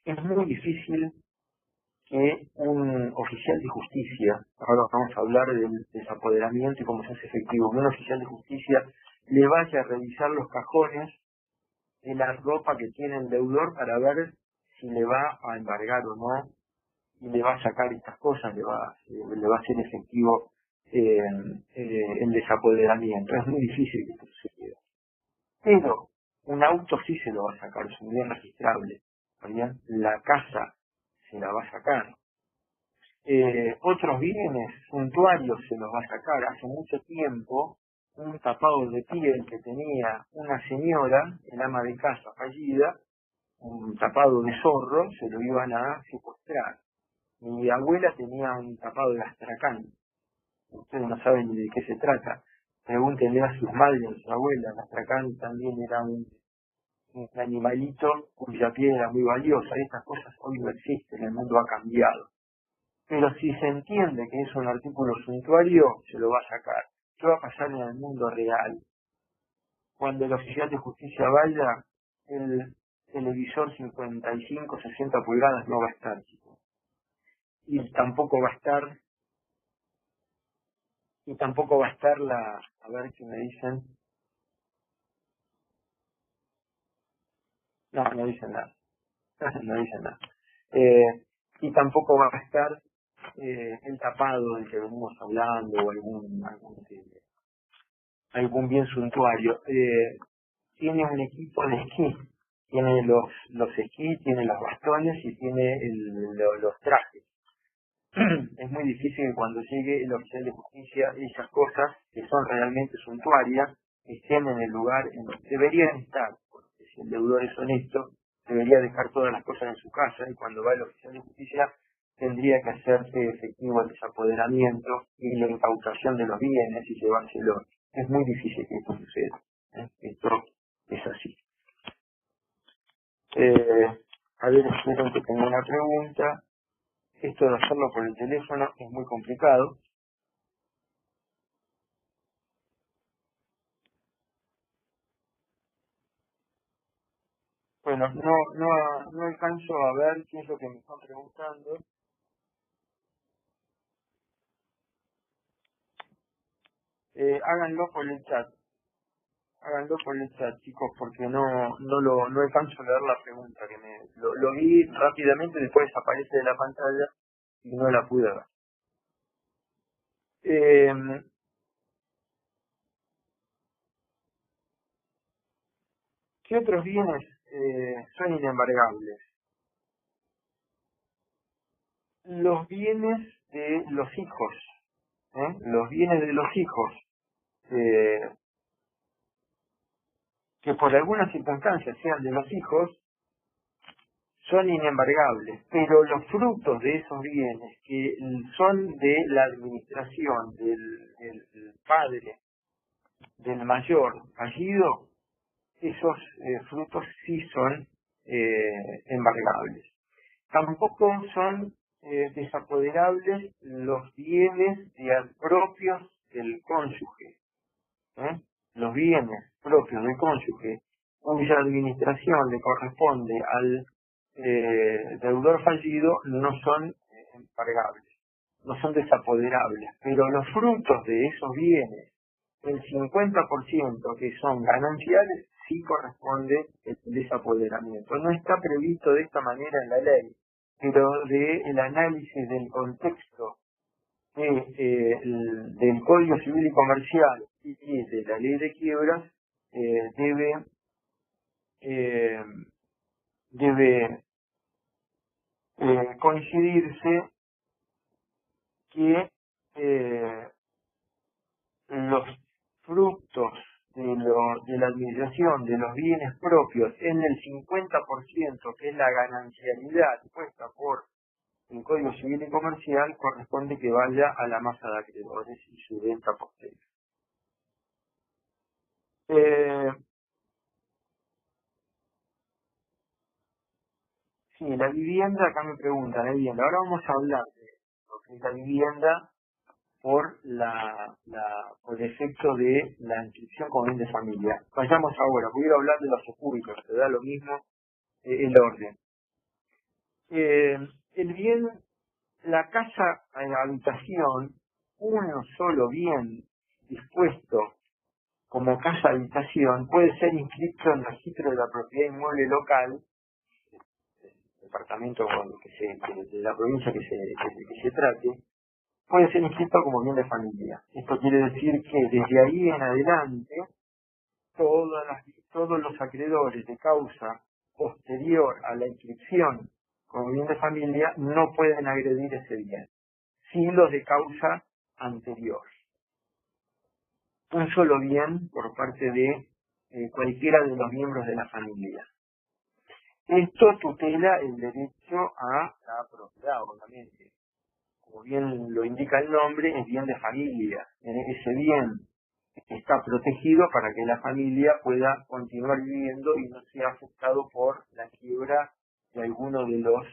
Es muy difícil que un oficial de justicia, ahora vamos a hablar del desapoderamiento y cómo se hace efectivo, que un oficial de justicia le vaya a revisar los cajones de la ropa que tiene el deudor para ver si le va a embargar o no, y le va a sacar estas cosas, le va a hacer efectivo el desapoderamiento. Es muy difícil que esto suceda. Pero un auto sí se lo va a sacar, es un bien registrable. ¿Bien? La casa se la va a sacar. Otros bienes suntuarios se los va a sacar. Hace mucho tiempo, un tapado de piel que tenía una señora, el ama de casa fallida, un tapado de zorro, se lo iban a secuestrar. Mi abuela tenía un tapado de astracán. Ustedes no saben ni de qué se trata. Pregúntenle a sus madres, a sus abuelas. El astracán también era un animalito cuya piel era muy valiosa. Estas cosas hoy no existen, el mundo ha cambiado. Pero si se entiende que es un artículo suntuario, se lo va a sacar. ¿Qué va a pasar en el mundo real? Cuando el oficial de justicia vaya, el televisor 55, 60 pulgadas no va a estar, chicos. Y tampoco va a estar la, a ver qué me dicen. No dicen nada. No dicen nada. Y tampoco va a estar el tapado del que venimos hablando o algún bien suntuario. Tiene un equipo de esquí, tiene los esquí, tiene los bastones y tiene los trajes. Es muy difícil que cuando llegue el oficial de justicia esas cosas que son realmente suntuarias estén en el lugar en donde deberían estar, porque si el deudor es honesto debería dejar todas las cosas en su casa y cuando va el oficial de justicia tendría que hacerse efectivo el desapoderamiento y la incautación de los bienes y llevárselos. Es muy difícil que esto suceda. Esto es así. A ver, espero que tenga una pregunta. Esto de hacerlo por el teléfono es muy complicado. Bueno, no alcanzo a ver qué es lo que me están preguntando. Háganlo por el chat. Háganlo por el chat, chicos, porque no alcanzo a leer la pregunta. Lo vi rápidamente, después desaparece de la pantalla y no la pude ver. ¿Qué otros bienes son inembargables? Los bienes de los hijos. Los bienes de los hijos. Que por algunas circunstancias sean de los hijos, son inembargables, pero los frutos de esos bienes que son de la administración del padre, del mayor fallido, esos frutos sí son embargables. Tampoco son desapoderables los bienes propios del cónyuge. Los bienes propios del cónyuge cuya administración le corresponde al deudor fallido no son embargables, no son desapoderables, pero los frutos de esos bienes, el 50% que son gananciales, sí corresponde el desapoderamiento. No está previsto de esta manera en la ley, pero del análisis del contexto del Código Civil y Comercial y de la Ley de Quiebras debe coincidirse que los frutos de la administración de los bienes propios en el 50%, que es la ganancialidad puesta por el Código Civil y Comercial, corresponde que vaya a la masa de acreedores y su venta posterior. Sí, la vivienda, acá me preguntan, la vivienda. Ahora vamos a hablar de lo que es la vivienda por por el efecto de la inscripción como bien de familia. Vayamos ahora, voy a hablar de los secúbitos, te da lo mismo el orden. El bien, la casa habitación, uno solo bien dispuesto como casa habitación puede ser inscrito en el registro de la propiedad inmueble local, departamento de la provincia que se trate, puede ser inscrito como bien de familia. Esto quiere decir que desde ahí en adelante todos los acreedores de causa posterior a la inscripción como bien de familia no pueden agredir ese bien, sí los de causa anterior. Un solo bien por parte de cualquiera de los miembros de la familia. Esto tutela el derecho a la propiedad, obviamente. Como bien lo indica el nombre, es bien de familia. Ese bien está protegido para que la familia pueda continuar viviendo y no sea afectado por la quiebra de alguno de los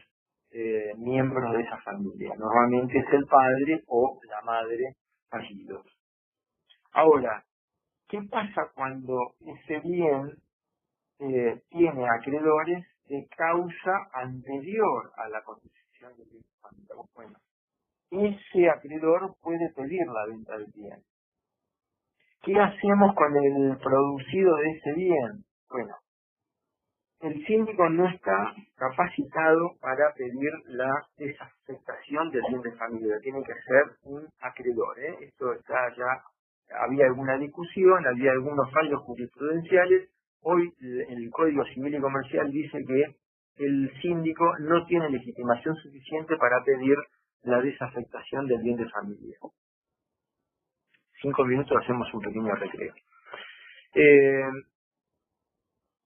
miembros de esa familia. Normalmente es el padre o la madre fallidos. Ahora, ¿qué pasa cuando ese bien tiene acreedores de causa anterior a la constitución del bien de familia? Bueno, ese acreedor puede pedir la venta del bien. ¿Qué hacemos con el producido de ese bien? Bueno, el síndico no está capacitado para pedir la desafectación del bien de familia, tiene que ser un acreedor. Esto está ya, había alguna discusión, había algunos fallos jurisprudenciales. Hoy el Código Civil y Comercial dice que el síndico no tiene legitimación suficiente para pedir la desafectación del bien de familia. 5 minutos, hacemos un pequeño recreo.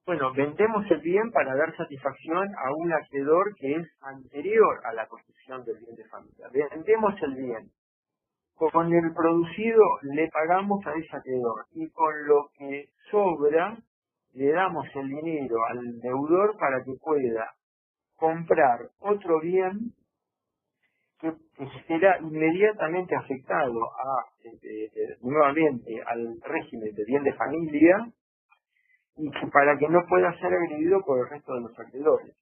Bueno, vendemos el bien para dar satisfacción a un acreedor que es anterior a la construcción del bien de familia. Vendemos el bien. Con el producido le pagamos a ese acreedor y con lo que sobra le damos el dinero al deudor para que pueda comprar otro bien que será inmediatamente afectado nuevamente al régimen de bien de familia y para que no pueda ser agredido por el resto de los acreedores.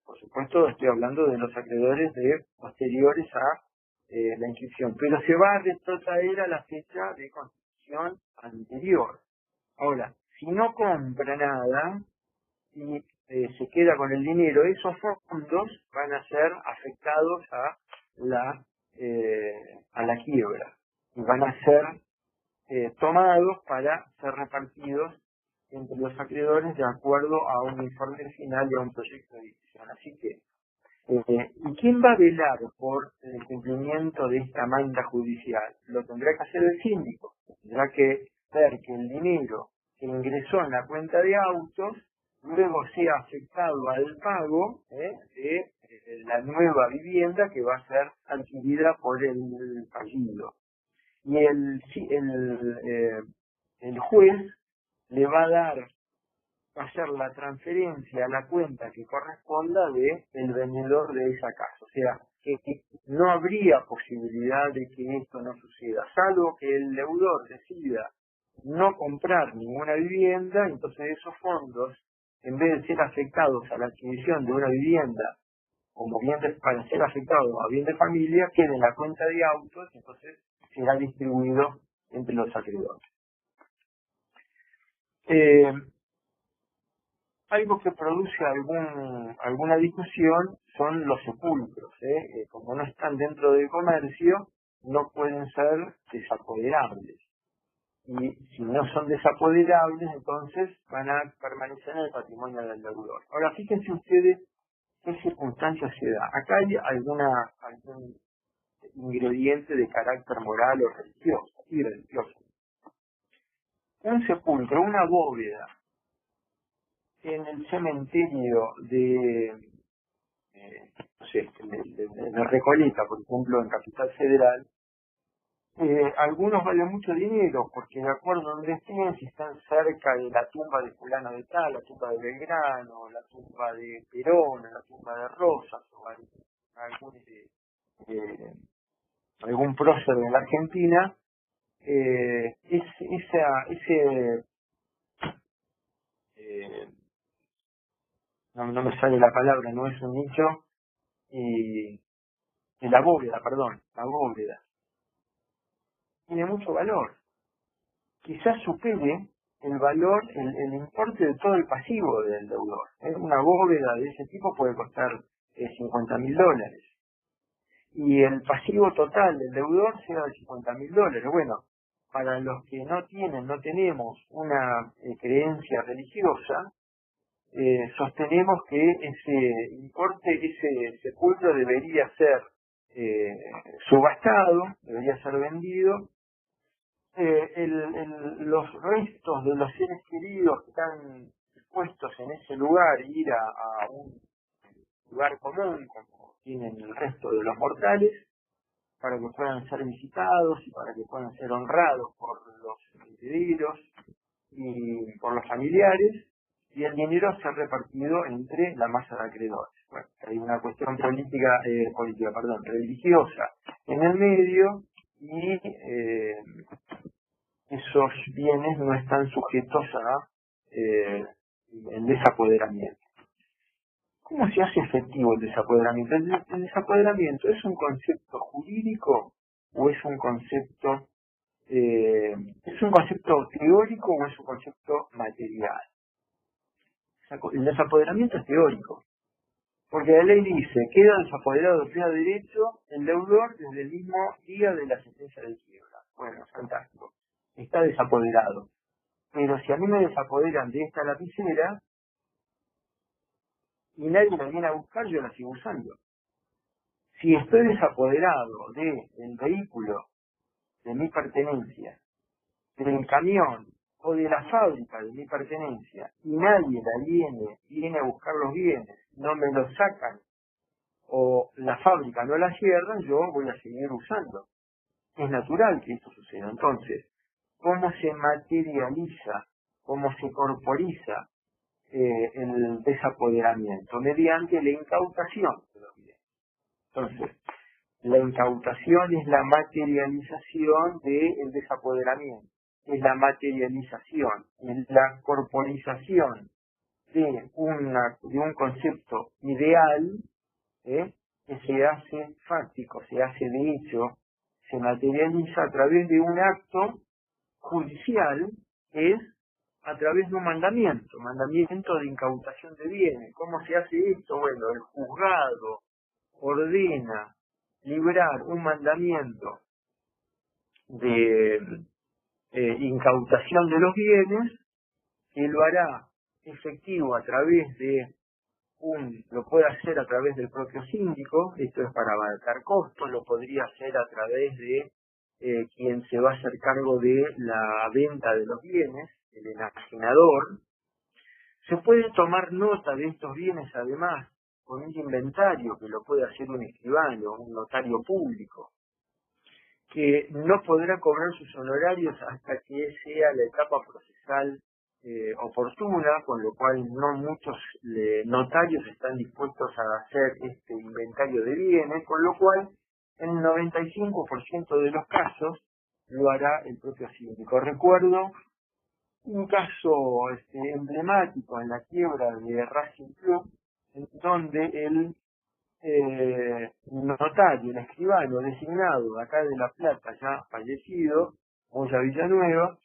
Por supuesto, estoy hablando de los acreedores posteriores a la inscripción, pero se va a retrotraer a la fecha de constitución anterior. Ahora, si no compra nada y se queda con el dinero, esos fondos van a ser afectados a la quiebra y van a ser tomados para ser repartidos entre los acreedores de acuerdo a un informe final y a un proyecto de decisión. Así que, ¿y quién va a velar por el cumplimiento de esta manda judicial? Lo tendrá que hacer el síndico. Tendrá que ver que el dinero que ingresó en la cuenta de autos luego sea afectado al pago de la nueva vivienda que va a ser adquirida por el fallido. Y el juez le va a hacer la transferencia a la cuenta que corresponda del vendedor de esa casa. O sea, que no habría posibilidad de que esto no suceda, salvo que el deudor decida no comprar ninguna vivienda. Entonces esos fondos, en vez de ser afectados a la adquisición de una vivienda, como bien para ser afectados a bien de familia, queda en la cuenta de autos, entonces será distribuido entre los acreedores. Algo que produce alguna discusión son los sepulcros. Como no están dentro del comercio, no pueden ser desapoderables. Y si no son desapoderables, entonces van a permanecer en el patrimonio del deudor. Ahora, fíjense ustedes qué circunstancias se da. Acá hay algún ingrediente de carácter moral o religioso. Un sepulcro, una bóveda, en el cementerio de Recoleta, por ejemplo, en Capital Federal, algunos valen mucho dinero, porque de acuerdo a donde estén, si están cerca de la tumba de fulano de tal, la tumba de Belgrano, la tumba de Perón, la tumba de Rosas, o algún prócer de la Argentina, no me sale la palabra, no es un nicho, la bóveda, tiene mucho valor. Quizás supere el valor, el importe de todo el pasivo del deudor. Una bóveda de ese tipo puede costar $50.000. Y el pasivo total del deudor será de $50.000. Bueno, para los que no tenemos una creencia religiosa, sostenemos que ese importe, ese sepulcro debería ser subastado, debería ser vendido. Los restos de los seres queridos que están puestos en ese lugar, ir a un lugar común, como tienen el resto de los mortales, para que puedan ser visitados y para que puedan ser honrados por los herederos y por los familiares, y el dinero se ha repartido entre la masa de acreedores. Bueno, hay una cuestión religiosa en el medio, y esos bienes no están sujetos a el desapoderamiento. ¿Cómo se hace efectivo el desapoderamiento? ¿El desapoderamiento es un concepto jurídico o es un concepto teórico o es un concepto material? El desapoderamiento es teórico, porque la ley dice: queda desapoderado de pleno derecho el deudor desde el mismo día de la sentencia de quiebra. Bueno, fantástico. Está desapoderado. Pero si a mí me desapoderan de esta lapicera y nadie la viene a buscar, yo la sigo usando. Si estoy desapoderado del vehículo, de mi pertenencia, del camión o de la fábrica de mi pertenencia, y nadie la viene a buscar los bienes, no me los sacan, o la fábrica no la cierran, yo voy a seguir usando. Es natural que esto suceda. Entonces, ¿cómo se materializa, cómo se corporiza el desapoderamiento? Mediante la incautación de los bienes. Entonces, la incautación es la materialización del desapoderamiento, es la materialización, es la corporización de un concepto ideal, que se hace fáctico, se hace de hecho, se materializa a través de un acto judicial, que es a través de un mandamiento de incautación de bienes. ¿Cómo se hace esto? Bueno, el juzgado ordena librar un mandamiento de incautación de los bienes, que lo hará efectivo a través de lo puede hacer a través del propio síndico, esto es para abarcar costos, lo podría hacer a través de quien se va a hacer cargo de la venta de los bienes, el enajenador. Se puede tomar nota de estos bienes además con un inventario que lo puede hacer un escribano, un notario público, que no podrá cobrar sus honorarios hasta que sea la etapa procesal oportuna, con lo cual no muchos notarios están dispuestos a hacer este inventario de bienes, con lo cual en el 95% de los casos lo hará el propio síndico. Recuerdo un caso emblemático en la quiebra de Racing Club, en donde el notario, el escribano designado de acá de La Plata, ya fallecido, Moya Villanueva,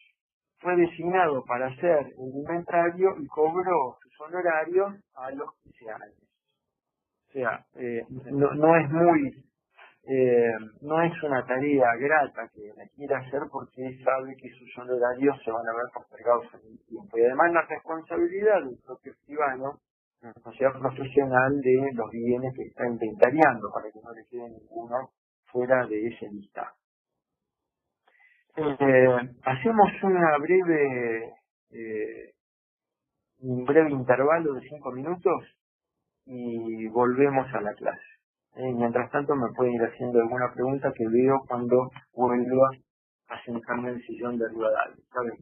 fue designado para hacer el inventario y cobró sus honorarios a los 15 años. O sea, no es una tarea grata que la quiera hacer, porque sabe que sus honorarios se van a ver postergados en el tiempo. Y además la responsabilidad del propio escribano, sea profesional, de los bienes que está inventariando, para que no le quede ninguno fuera de ese listado. Hacemos un breve intervalo de 5 minutos y volvemos a la clase. Mientras tanto me pueden ir haciendo alguna pregunta que veo cuando vuelva a sentarme en el sillón de arriba de algo. ¿Está bien?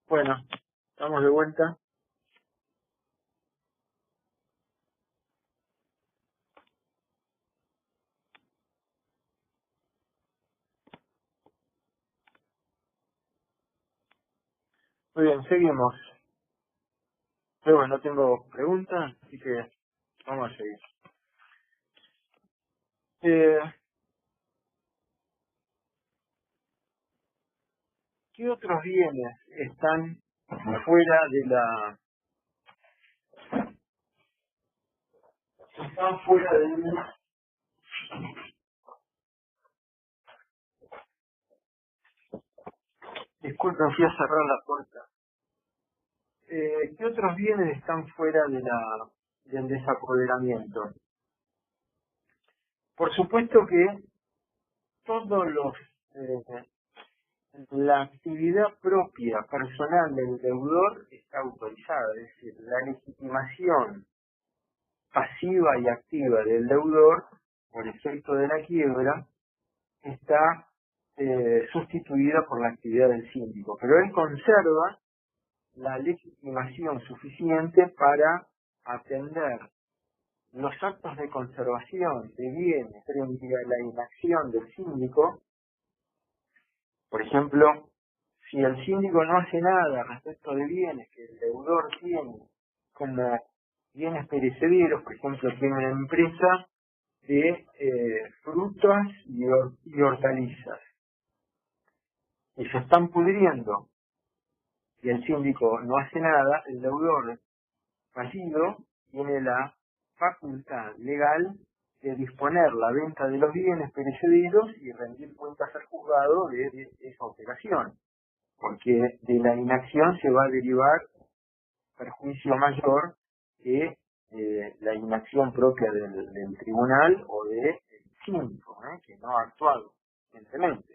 Bueno, estamos de vuelta. Muy bien, seguimos. Pero bueno, no tengo preguntas, así que vamos a seguir. ¿Qué otros bienes están fuera de la... están fuera de... Disculpen, fui a cerrar la puerta. ¿Qué otros bienes están fuera de del desapoderamiento? Por supuesto que todos la actividad propia, personal del deudor está autorizada, es decir, la legitimación pasiva y activa del deudor, por efecto de la quiebra, está sustituida por la actividad del síndico, pero él conserva la legitimación suficiente para atender los actos de conservación de bienes frente a la inacción del síndico. Por ejemplo, si el síndico no hace nada respecto de bienes que el deudor tiene como bienes perecederos, por ejemplo, tiene una empresa de frutas y hortalizas, y se están pudriendo, y el síndico no hace nada, el deudor fallido tiene la facultad legal de disponer la venta de los bienes perecederos y rendir cuentas al juzgado de esa operación, porque de la inacción se va a derivar perjuicio mayor que la inacción propia del tribunal o del síndico, que no ha actuado evidentemente.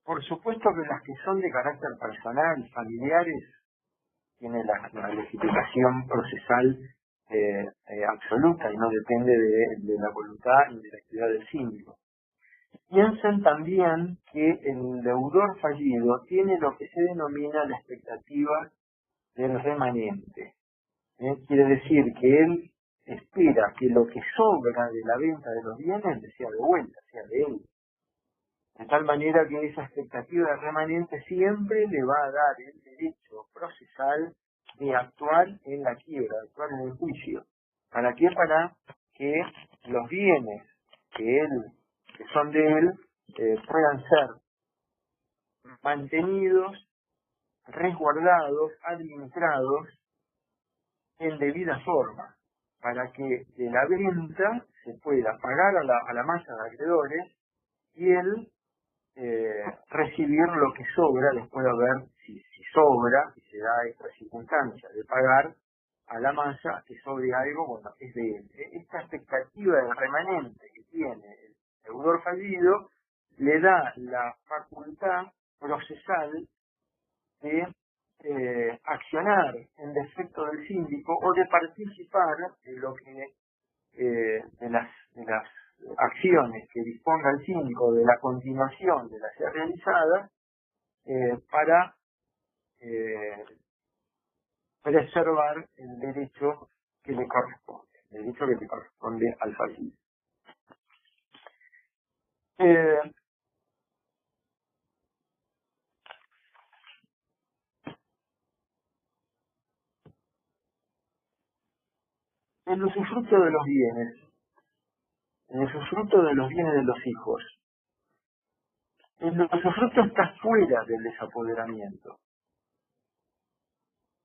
Por supuesto que las que son de carácter personal y familiares tiene la legislación procesal absoluta y no depende de la voluntad y de la actividad del síndico. Piensen también que el deudor fallido tiene lo que se denomina la expectativa del remanente. Quiere decir que él espera que lo que sobra de la venta de los bienes le sea de vuelta, sea de él. De tal manera que esa expectativa de remanente siempre le va a dar el derecho procesal de actuar en la quiebra, de actuar en el juicio. ¿Para qué? Para que los bienes que son de él puedan ser mantenidos, resguardados, administrados en debida forma, para que de la venta se pueda pagar a la masa de acreedores y él recibir lo que sobra después de ver si sobra, si se da esta circunstancia de pagar a la masa, que sobre algo, bueno, es de él. Esta expectativa de remanente que tiene el deudor fallido le da la facultad procesal de accionar en defecto del síndico o de participar de lo que de las acciones que disponga el síndico, de la continuación de las ya realizadas, para preservar el derecho que le corresponde al fallido. El usufructo de los bienes, el usufructo de los bienes de los hijos. El usufructo está fuera del desapoderamiento,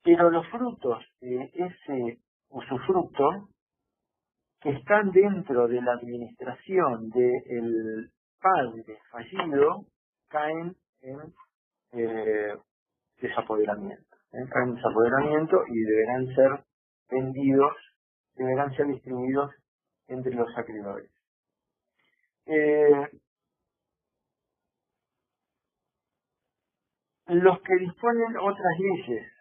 pero los frutos de ese usufructo que están dentro de la administración del padre fallido caen en desapoderamiento. Caen en desapoderamiento y deberán ser vendidos, deberán ser distribuidos entre los acreedores. Los que disponen otras leyes,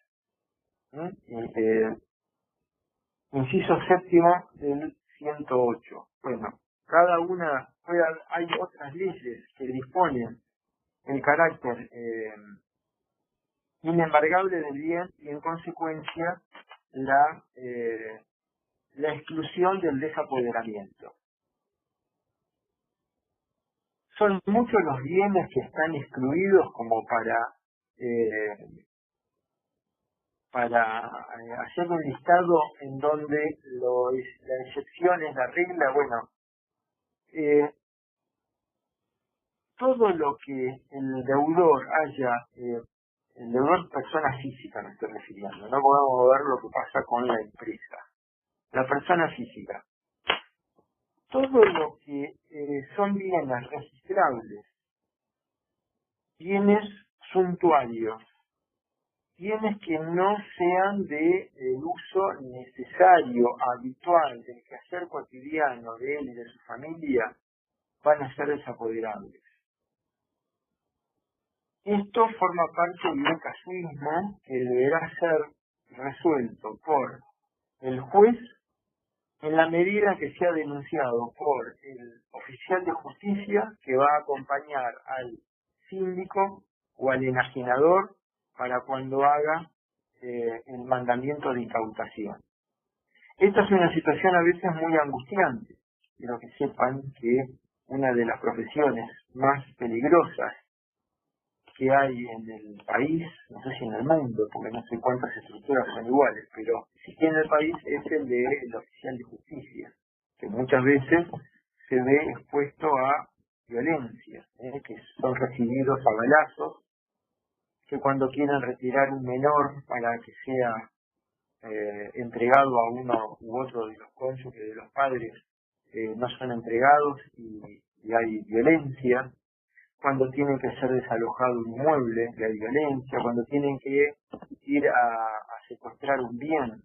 inciso séptimo del 108. Bueno, cada una, hay otras leyes que disponen el carácter inembargable del bien y en consecuencia la exclusión del desapoderamiento. Son muchos los bienes que están excluidos como para hacer un listado en donde la excepción es la regla. Bueno, todo lo que el deudor el deudor persona física me estoy refiriendo, no podemos ver lo que pasa con la empresa. La persona física, todo lo que son bienes registrables, bienes suntuarios, bienes que no sean de uso necesario, habitual, del quehacer cotidiano de él y de su familia, van a ser desapoderables. Esto forma parte de un casuismo que deberá ser resuelto por el juez en la medida que sea denunciado por el oficial de justicia que va a acompañar al síndico o al enajenador para cuando haga el mandamiento de incautación. Esta es una situación a veces muy angustiante. Quiero que sepan que una de las profesiones más peligrosas que hay en el país, no sé si en el mundo, porque no sé cuántas estructuras son iguales, pero sí que en el país es el del oficial de justicia, que muchas veces se ve expuesto a violencia, que son recibidos a balazos, que cuando quieren retirar un menor para que sea entregado a uno u otro de los cónyuges, de los padres, no son entregados y hay violencia. Cuando tienen que ser desalojado un inmueble, que hay violencia. Cuando tienen que ir a secuestrar un bien,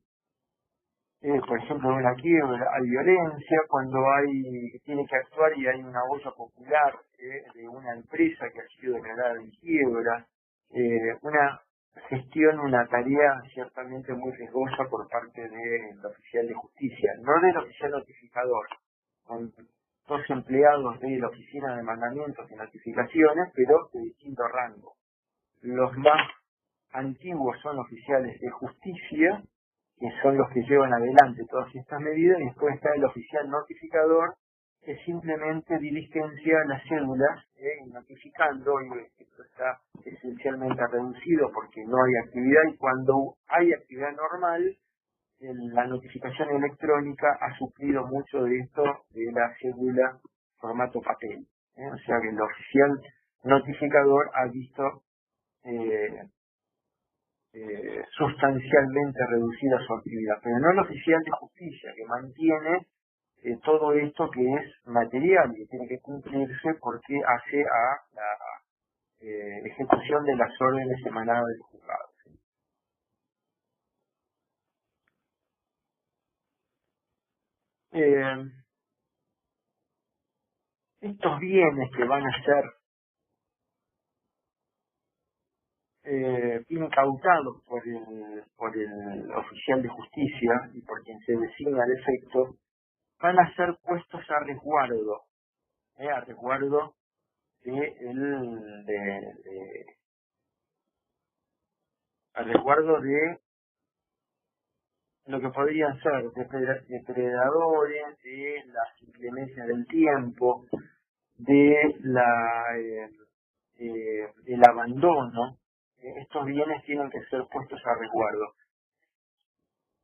por ejemplo, en una quiebra, hay violencia. Cuando tiene que actuar y hay una olla popular de una empresa que ha sido declarada en quiebra, una gestión, una tarea ciertamente muy riesgosa por parte del oficial de justicia, no del oficial notificador, con dos empleados de la oficina de mandamientos y notificaciones, pero de distinto rango. Los más antiguos son oficiales de justicia, que son los que llevan adelante todas estas medidas, y después está el oficial notificador, que simplemente diligencia las cédulas, notificando, y esto está esencialmente reducido porque no hay actividad, y cuando hay actividad normal, la notificación electrónica ha suplido mucho de esto de la cédula formato papel. O sea que el oficial notificador ha visto sustancialmente reducida su actividad, pero no el oficial de justicia, que mantiene todo esto que es material y que tiene que cumplirse porque hace a la ejecución de las órdenes emanadas del juzgado. Estos bienes que van a ser incautados por el oficial de justicia y por quien se designa al efecto, van a ser puestos a resguardo a resguardo de lo que podrían ser depredadores, de las inclemencias del tiempo, del abandono. Estos bienes tienen que ser puestos a resguardo.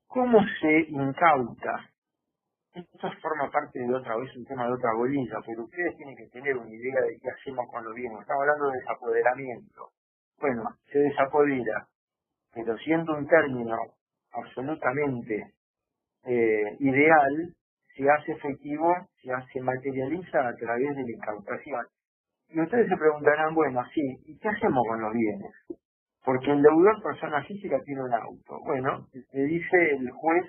¿Cómo se incauta? Esto forma parte de otra vez un tema de otra bolilla, pero ustedes tienen que tener una idea de qué hacemos con los bienes. Estamos hablando de desapoderamiento. Bueno, se desapodera, pero siendo un término absolutamente ideal, se hace efectivo, se materializa a través de la incautación. Y ustedes se preguntarán, bueno, sí, ¿y qué hacemos con los bienes? Porque el deudor, persona física, tiene un auto. Bueno, le dice el juez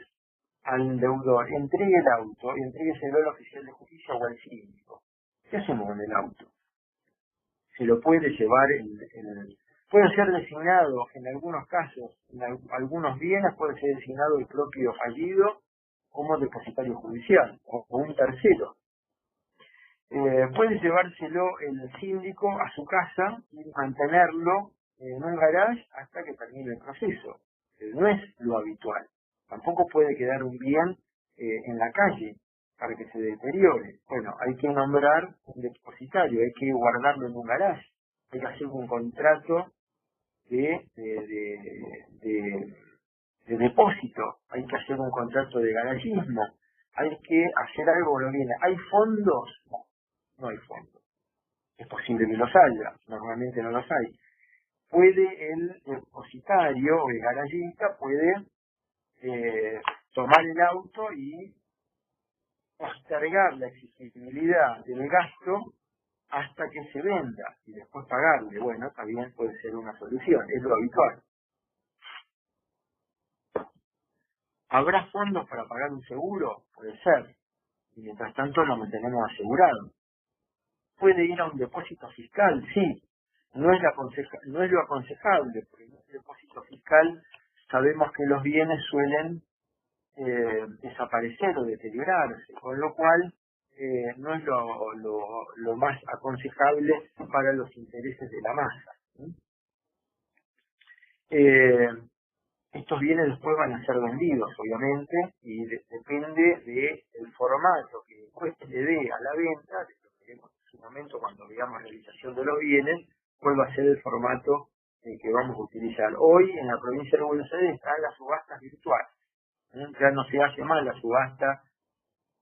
al deudor, entregue el auto y entrégueselo al oficial de justicia o al síndico. ¿Qué hacemos con el auto? Se lo puede llevar puede ser designado en algunos casos, en algunos bienes puede ser designado el propio fallido como depositario judicial o un tercero. Puede llevárselo el síndico a su casa y mantenerlo en un garage hasta que termine el proceso. No es lo habitual. Tampoco puede quedar un bien en la calle para que se deteriore. Bueno, hay que nombrar un depositario, hay que guardarlo en un garage, hay que hacer un contrato de depósito, hay que hacer un contrato de garajismo, hay que hacer algo con los bienes. ¿Hay fondos? No hay fondos. Es posible que los haya, normalmente no los hay. Puede el depositario o el garagista puede tomar el auto y postergar la exigibilidad del gasto hasta que se venda y después pagarle. Bueno, también puede ser una solución, es lo habitual. ¿Habrá fondos para pagar un seguro? Puede ser. Y mientras tanto lo mantenemos asegurado. ¿Puede ir a un depósito fiscal? Sí. No es lo aconsejable, porque en un depósito fiscal sabemos que los bienes suelen desaparecer o deteriorarse, con lo cual no es lo más aconsejable para los intereses de la masa. Estos bienes después van a ser vendidos, obviamente, y depende del formato que el juez le dé a la venta, de lo que veremos en su momento cuando veamos la realización de los bienes, cuál va a ser el formato que vamos a utilizar. Hoy en la provincia de Buenos Aires están las subastas virtuales. Ya no se hace más la subasta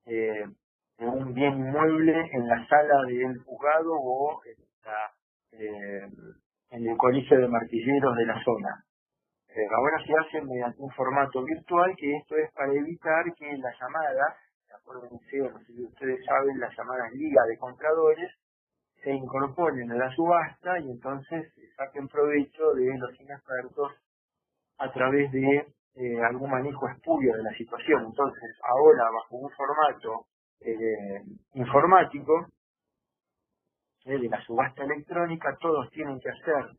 de un bien inmueble en la sala del juzgado o en el colegio de martilleros de la zona. Ahora se hace mediante un formato virtual, que esto es para evitar que las llamadas, acuérdense, no sé si ustedes saben, las llamadas liga de compradores, se incorporen a la subasta y entonces saquen provecho de los inexpertos a través de algún manejo espurio de la situación. Entonces, ahora bajo un formato informático de la subasta electrónica, todos tienen que hacer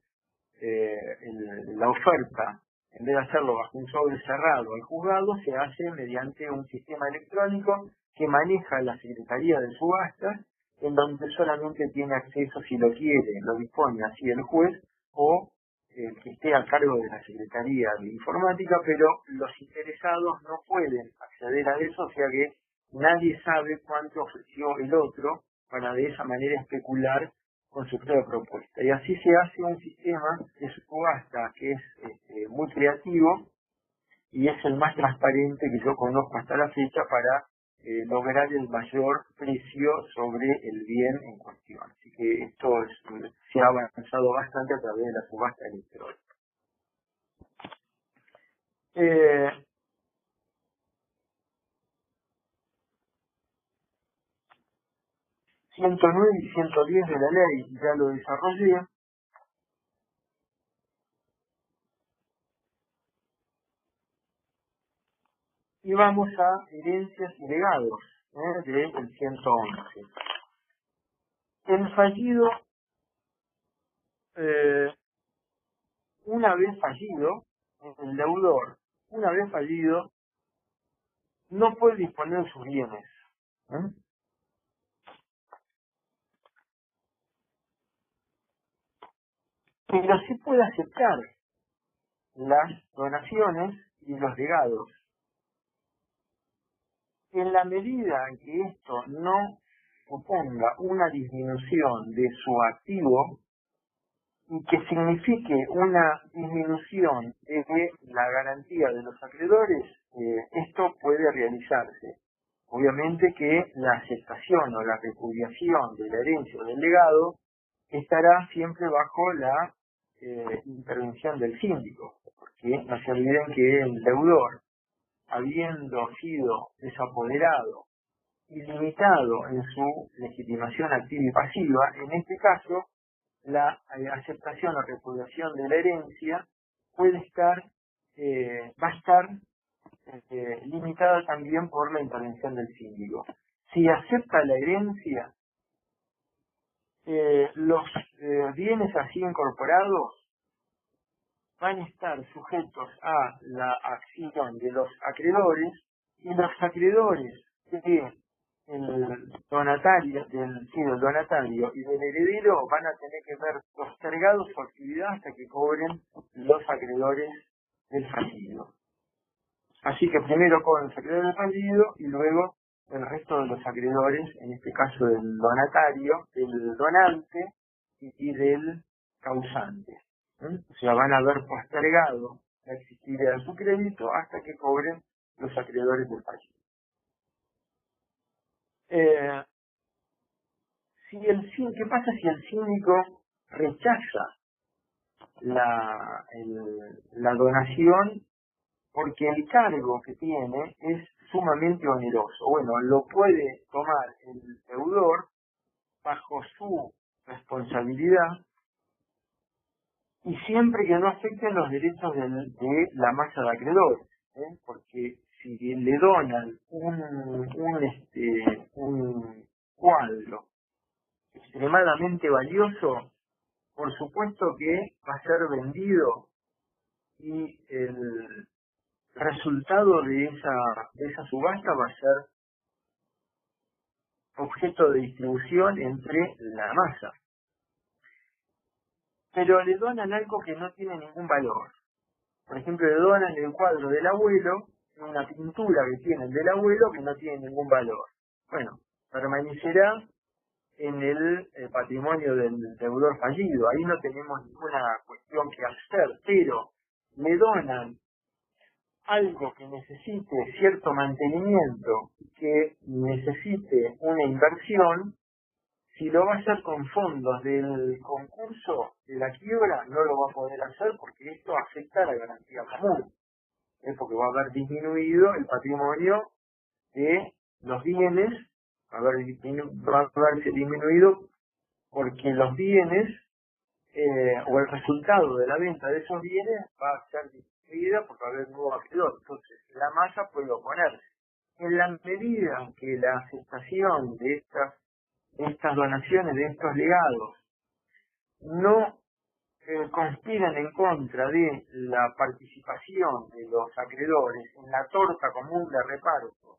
la oferta, en vez de hacerlo bajo un sobre cerrado al juzgado, se hace mediante un sistema electrónico que maneja la Secretaría de Subastas, en donde solamente tiene acceso, si lo quiere, lo dispone así el juez o el que esté a cargo de la Secretaría de Informática, pero los interesados no pueden acceder a eso, o sea que nadie sabe cuánto ofreció el otro para de esa manera especular con su propia propuesta. Y así se hace un sistema de subasta que es muy creativo y es el más transparente que yo conozco hasta la fecha para lograr el mayor precio sobre el bien en cuestión. Así que esto se ha avanzado bastante a través de la subasta electrónica. 109 y 110 de la ley ya lo desarrollé. Y vamos a herencias y legados del 111. El fallido, una vez fallido, el deudor, una vez fallido, no puede disponer de sus bienes. Pero sí puede aceptar las donaciones y los legados. En la medida en que esto no suponga una disminución de su activo y que signifique una disminución de la garantía de los acreedores, esto puede realizarse. Obviamente que la aceptación o la repudiación de la herencia o del legado estará siempre bajo la intervención del síndico, porque no se olviden que el deudor, habiendo sido desapoderado y limitado en su legitimación activa y pasiva, en este caso la aceptación o repudiación de la herencia puede estar, va a estar limitada también por la intervención del síndico. Si acepta la herencia, los bienes así incorporados van a estar sujetos a la acción de los acreedores y los acreedores del donatario y del heredero van a tener que ver postergados su actividad hasta que cobren los acreedores del fallido. Así que primero cobran los acreedores del fallido y luego el resto de los acreedores, en este caso del donatario, del donante y del causante. O sea, van a haber postergado la existencia de su crédito hasta que cobren los acreedores del fallido. ¿Qué pasa si el síndico rechaza la donación porque el cargo que tiene es sumamente oneroso? Bueno, lo puede tomar el deudor bajo su responsabilidad y siempre que no afecten los derechos de la masa de acreedores, porque si le donan un cuadro extremadamente valioso, por supuesto que va a ser vendido y el resultado de esa subasta va a ser objeto de distribución entre la masa. Pero le donan algo que no tiene ningún valor. Por ejemplo, le donan el cuadro del abuelo, una pintura que tiene del abuelo que no tiene ningún valor. Bueno, permanecerá en el patrimonio del deudor fallido. Ahí no tenemos ninguna cuestión que hacer, pero le donan algo que necesite cierto mantenimiento, que necesite una inversión. Si lo va a hacer con fondos del concurso de la quiebra, no lo va a poder hacer porque esto afecta a la garantía común. Porque va a haber disminuido el patrimonio de los bienes, va a haberse disminuido porque los bienes o el resultado de la venta de esos bienes va a ser disminuida porque va a haber un nuevo acreedor. Entonces, la masa puede oponerse. En la medida en que la aceptación de estas donaciones, de estos legados, no conspiran en contra de la participación de los acreedores en la torta común de reparto,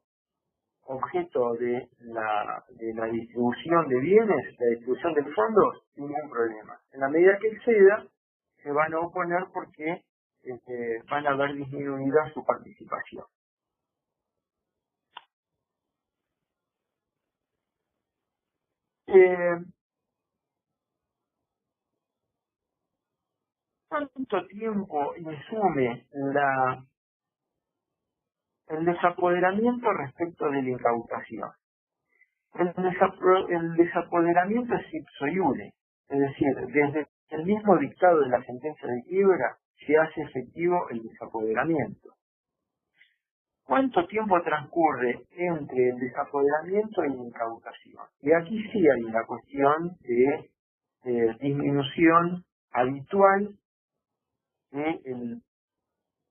objeto de la distribución de bienes, la distribución de fondos, ningún problema. En la medida que exceda, se van a oponer porque van a ver disminuida su participación. ¿cuánto tiempo insume el desapoderamiento respecto de la incautación? El desapoderamiento es ipso iure, es decir, desde el mismo dictado de la sentencia de quiebra se hace efectivo el desapoderamiento. ¿Cuánto tiempo transcurre entre el desapoderamiento y la incautación? Y aquí sí hay una cuestión de disminución habitual del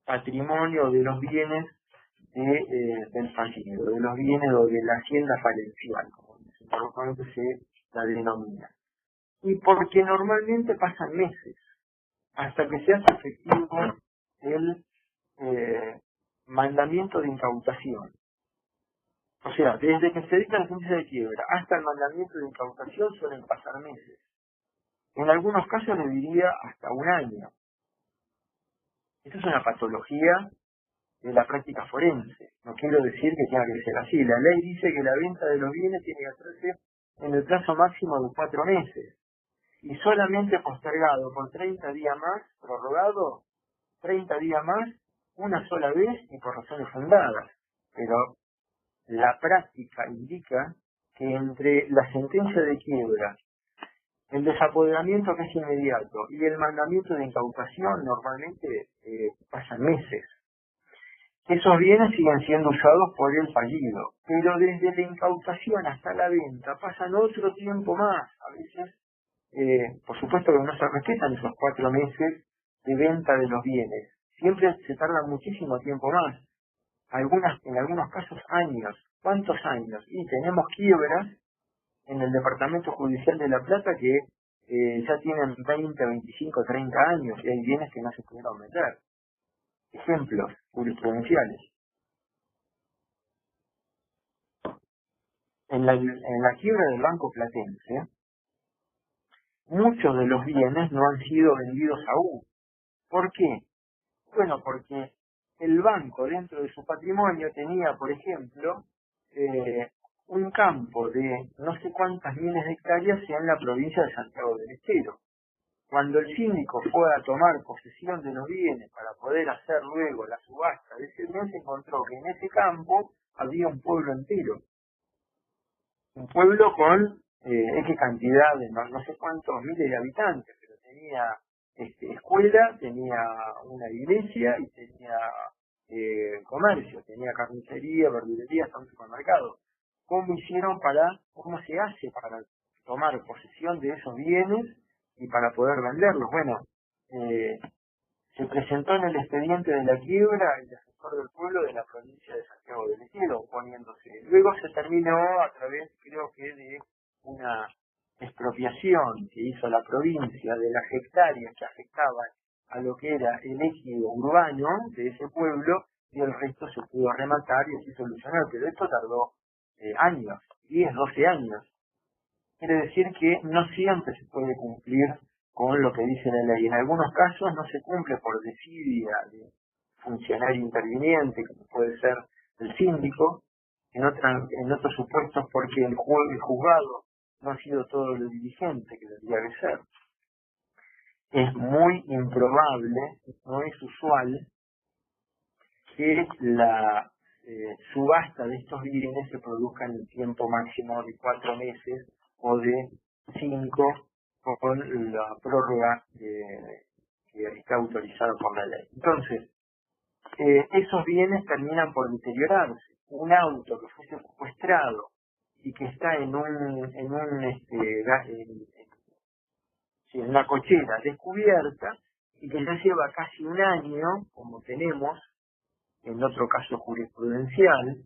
patrimonio de los bienes del fallido, de los bienes o de la hacienda falencial, como normalmente se la denomina. Y porque normalmente pasan meses hasta que se hace efectivo el mandamiento de incautación. O sea, desde que se dicta la sentencia de quiebra hasta el mandamiento de incautación suelen pasar meses. En algunos casos le diría hasta un año. Esto es una patología de la práctica forense. No quiero decir que tenga que ser así. La ley dice que la venta de los bienes tiene que hacerse en el plazo máximo de 4 meses. Y solamente postergado por 30 días más, prorrogado 30 días más, una sola vez y por razones fundadas. Pero la práctica indica que entre la sentencia de quiebra, el desapoderamiento que es inmediato y el mandamiento de incautación normalmente pasan meses. Esos bienes siguen siendo usados por el fallido, pero desde la incautación hasta la venta pasan otro tiempo más. A veces, por supuesto que no se respetan esos 4 meses de venta de los bienes. Siempre se tarda muchísimo tiempo más. En algunos casos años. ¿Cuántos años? Y tenemos quiebras en el Departamento Judicial de La Plata que ya tienen 20, 25, 30 años y hay bienes que no se pudieron vender. Ejemplos jurisprudenciales. En la quiebra del Banco Platense, muchos de los bienes no han sido vendidos aún. ¿Por qué? Bueno, porque el banco dentro de su patrimonio tenía, por ejemplo, un campo de no sé cuántas miles de hectáreas en la provincia de Santiago del Estero. Cuando el síndico fue a tomar posesión de los bienes para poder hacer luego la subasta de ese bien, se encontró que en ese campo había un pueblo entero. Un pueblo con X cantidad de no sé cuántos miles de habitantes, pero tenía escuela, tenía una iglesia y tenía comercio, tenía carnicería, verdulería, hasta un supermercado. ¿Cómo se hace para tomar posesión de esos bienes y para poder venderlos? Bueno, se presentó en el expediente de la quiebra el asesor del pueblo de la provincia de Santiago del Estero oponiéndose. Luego se terminó a través, creo que, de una expropiación que hizo la provincia de las hectáreas que afectaban a lo que era el ejido urbano de ese pueblo, y el resto se pudo rematar y así solucionar. Pero esto tardó años, 10, 12 años. Quiere decir que no siempre se puede cumplir con lo que dice la ley. En algunos casos no se cumple por desidia de funcionario interviniente, como puede ser el síndico, en otros supuestos porque el juzgado no ha sido todo lo diligente que debería de ser. Es muy improbable, no es usual, que la subasta de estos bienes se produzca en el tiempo máximo de 4 meses o de 5 con la prórroga que está autorizada por la ley. Entonces, esos bienes terminan por deteriorarse. Un auto que fue secuestrado y que está en una cochera descubierta y que ya lleva casi un año, como tenemos en otro caso jurisprudencial,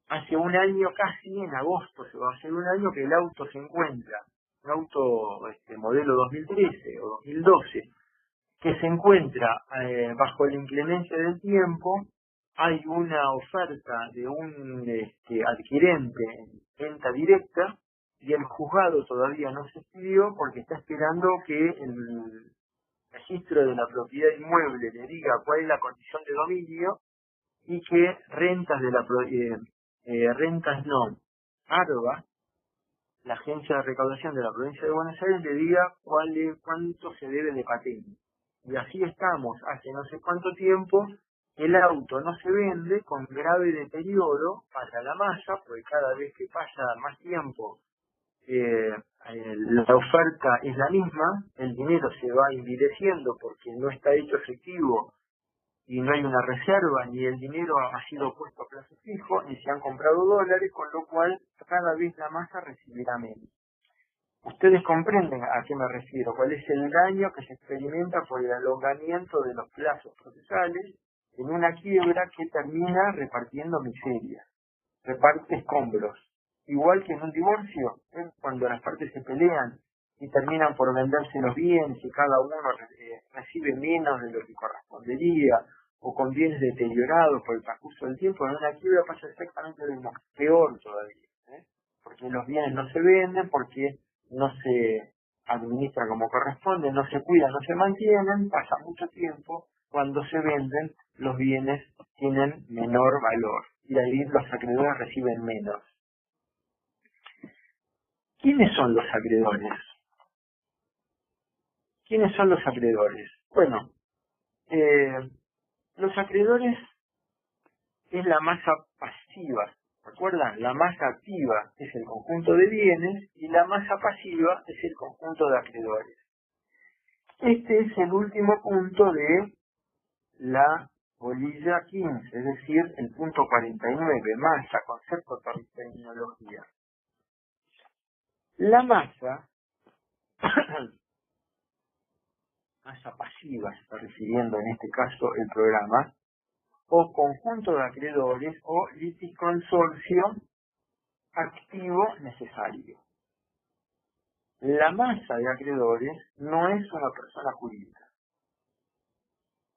hace un año casi, en agosto se va a hacer un año que el auto se encuentra, un auto modelo 2013 o 2012, que se encuentra bajo la inclemencia del tiempo. Hay una oferta de un adquirente en venta directa y el juzgado todavía no se expidió porque está esperando que el registro de la propiedad inmueble le diga cuál es la condición de dominio y que ARBA la agencia de recaudación de la provincia de Buenos Aires le diga cuánto se debe de patente. Y así estamos, hace no sé cuánto tiempo, el auto no se vende con grave deterioro para la masa, porque cada vez que pasa más tiempo la oferta es la misma, el dinero se va envileciendo porque no está hecho efectivo y no hay una reserva, ni el dinero ha sido puesto a plazo fijo, ni se han comprado dólares, con lo cual cada vez la masa recibirá menos. Ustedes comprenden a qué me refiero, cuál es el daño que se experimenta por el alongamiento de los plazos procesales en una quiebra que termina repartiendo miseria, reparte escombros. Igual que en un divorcio, cuando las partes se pelean y terminan por venderse los bienes y cada uno recibe menos de lo que correspondería, o con bienes deteriorados por el transcurso del tiempo, en una quiebra pasa exactamente lo mismo, peor todavía, porque los bienes no se venden, porque no se administra como corresponde, no se cuidan, no se mantienen, pasa mucho tiempo, cuando se venden los bienes tienen menor valor y ahí los acreedores reciben menos. ¿Quiénes son los acreedores? ¿Quiénes son los acreedores? Bueno, los acreedores es la masa pasiva. ¿Recuerdan? La masa activa es el conjunto de bienes y la masa pasiva es el conjunto de acreedores. Este es el último punto de la bolilla 15, es decir, el punto 49, masa, concepto, terminología. La masa, masa pasiva se está refiriendo en este caso el programa, o conjunto de acreedores o litisconsorcio activo necesario. La masa de acreedores no es una persona jurídica.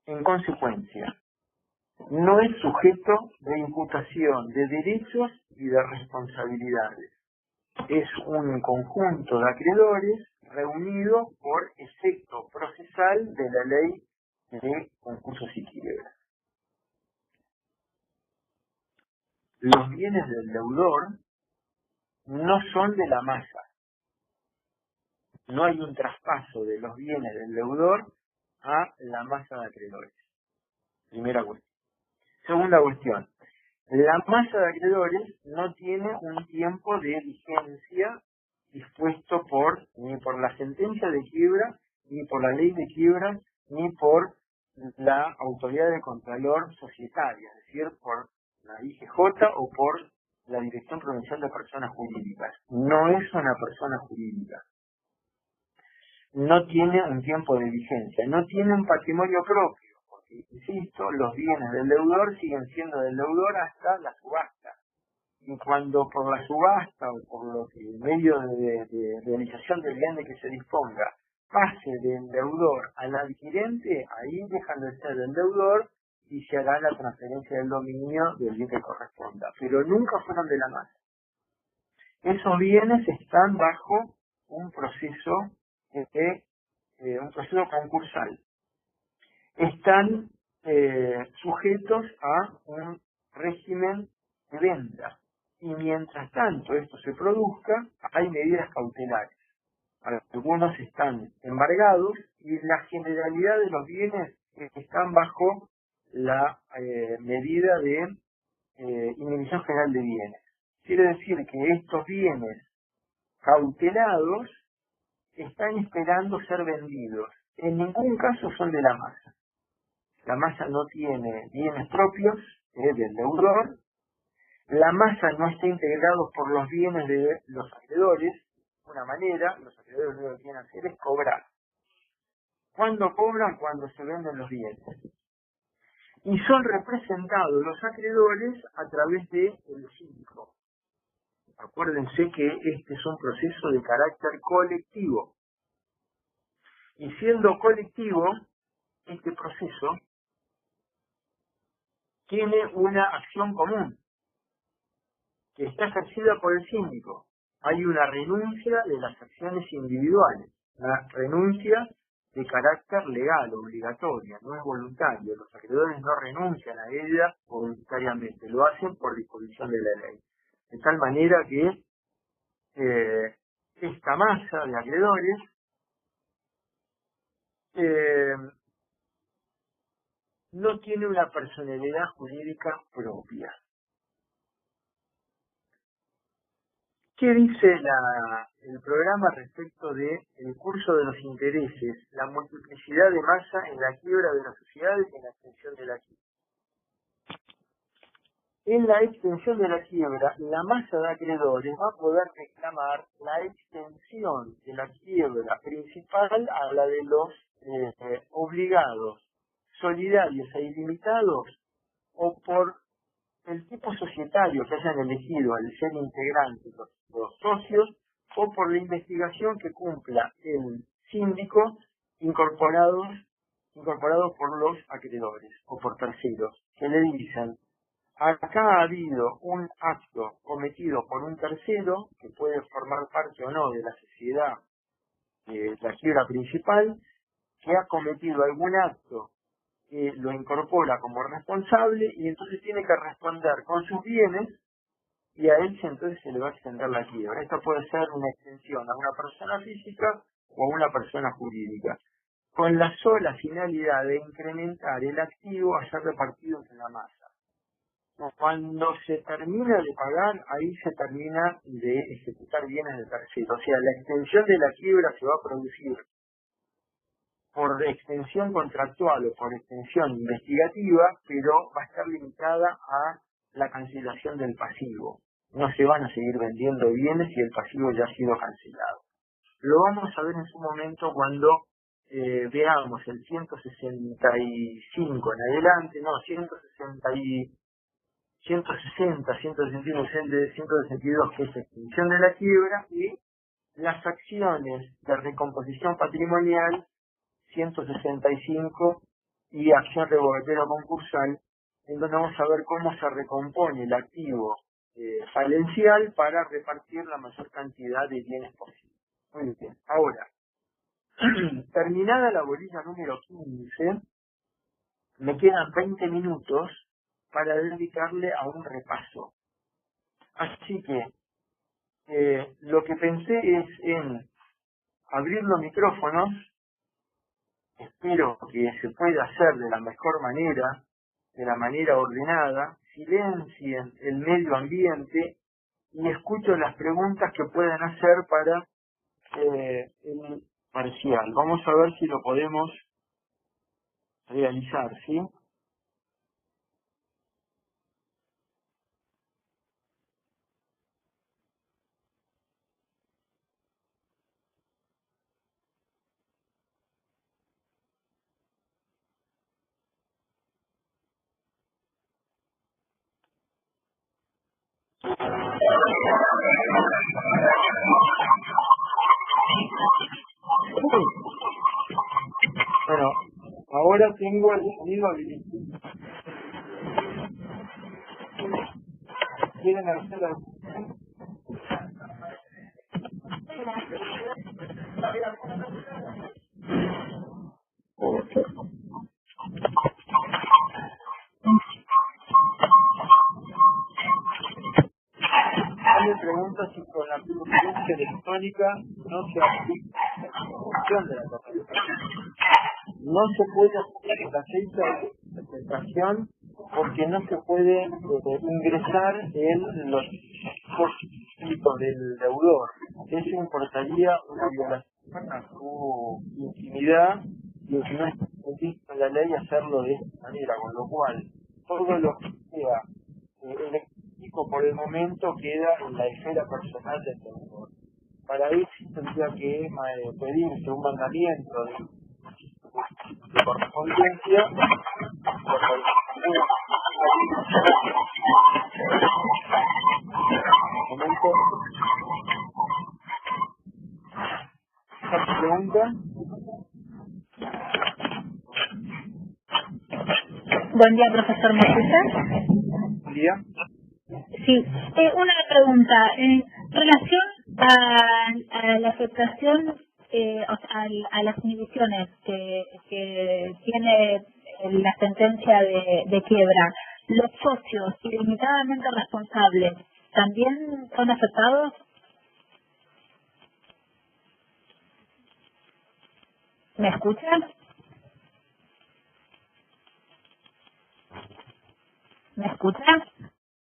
En consecuencia, no es sujeto de imputación de derechos y de responsabilidades. Es un conjunto de acreedores reunido por efecto procesal de la ley de concursos y quiebras. Los bienes del deudor no son de la masa. No hay un traspaso de los bienes del deudor a la masa de acreedores. Primera cuestión. Segunda cuestión. La masa de acreedores no tiene un tiempo de vigencia dispuesto ni por la sentencia de quiebra, ni por la ley de quiebra, ni por la autoridad de contralor societaria, es decir, por la IGJ o por la Dirección Provincial de Personas Jurídicas. No es una persona jurídica. No tiene un tiempo de vigencia, no tiene un patrimonio propio, porque, insisto, los bienes del deudor siguen siendo del deudor hasta la subasta. Y cuando por la subasta o por lo que el medio de realización del bien de que se disponga pase del deudor al adquirente, ahí dejan de ser del deudor y se hará la transferencia del dominio del bien que corresponda. Pero nunca fueron de la masa. Esos bienes están bajo un proceso concursal. Están sujetos a un régimen de venta. Y mientras tanto esto se produzca, hay medidas cautelares. Algunos están embargados y la generalidad de los bienes están bajo la medida de indemnización general de bienes. Quiere decir que estos bienes cautelados están esperando ser vendidos. En ningún caso son de la masa. La masa no tiene bienes propios del deudor. La masa no está integrada por los bienes de los acreedores. De una manera, los acreedores lo que quieren hacer es cobrar. ¿Cuándo cobran? Cuando se venden los bienes. Y son representados los acreedores a través del síndico. Acuérdense que este es un proceso de carácter colectivo. Y siendo colectivo, este proceso tiene una acción común, que está ejercida por el síndico. Hay una renuncia de las acciones individuales, una renuncia de carácter legal, obligatoria, no es voluntario. Los acreedores no renuncian a ella voluntariamente, lo hacen por disposición de la ley. De tal manera que esta masa de acreedores no tiene una personalidad jurídica propia. ¿Qué dice el programa respecto de el curso de los intereses, la multiplicidad de masa en la quiebra de las sociedades y en la extensión de la quiebra? En la extensión de la quiebra, la masa de acreedores va a poder reclamar la extensión de la quiebra principal a la de los obligados, solidarios e ilimitados, o por el tipo societario que hayan elegido al ser integrantes los socios, o por la investigación que cumpla el síndico incorporado por los acreedores o por terceros, que le dicen: acá ha habido un acto cometido por un tercero, que puede formar parte o no de la sociedad de la quiebra principal, que ha cometido algún acto que lo incorpora como responsable, y entonces tiene que responder con sus bienes, y a él entonces se le va a extender la quiebra. Esto puede ser una extensión a una persona física o a una persona jurídica, con la sola finalidad de incrementar el activo a ser repartido entre la masa. Cuando se termina de pagar, ahí se termina de ejecutar bienes de tercero. O sea, la extensión de la quiebra se va a producir por extensión contractual o por extensión investigativa, pero va a estar limitada a la cancelación del pasivo. No se van a seguir vendiendo bienes si el pasivo ya ha sido cancelado. Lo vamos a ver en su momento cuando veamos el 165 en adelante, no, 160, 161, 162, que es extinción de la quiebra, y las acciones de recomposición patrimonial, 165, y acción revocatoria concursal, en donde vamos a ver cómo se recompone el activo falencial para repartir la mayor cantidad de bienes posible. Muy bien, ahora, terminada la bolilla número 15, me quedan 20 minutos para dedicarle a un repaso. Así que lo que pensé es en abrir los micrófonos. Espero que se pueda hacer de la mejor manera, de la manera ordenada. Silencien el medio ambiente y escucho las preguntas que puedan hacer para el parcial. Vamos a ver si lo podemos realizar, ¿sí? Bueno, ahora tengo el sonido habilitado. ¿Quieren hacer la... Me pregunto si con la conferencia electrónica no se aplica la función de la capacitación. No se puede hacer la fecha de presentación porque no se puede ingresar en los costos del deudor. Eso importaría una violación a su intimidad y no es previsto en la ley hacerlo de esta manera, con lo cual todo lo que sea electrónico por el momento queda en la esfera personal del deudor. Para eso tendría que pedirse un mandamiento de correspondencia momento. ¿Esta pregunta? Buen día, profesor. ¿Me escucha? Buen día. Sí, una pregunta. En relación a la afectación, a las inhibiciones que tiene la sentencia de quiebra, ¿los socios ilimitadamente responsables también son afectados? ¿Me escuchan? ¿Me escuchan?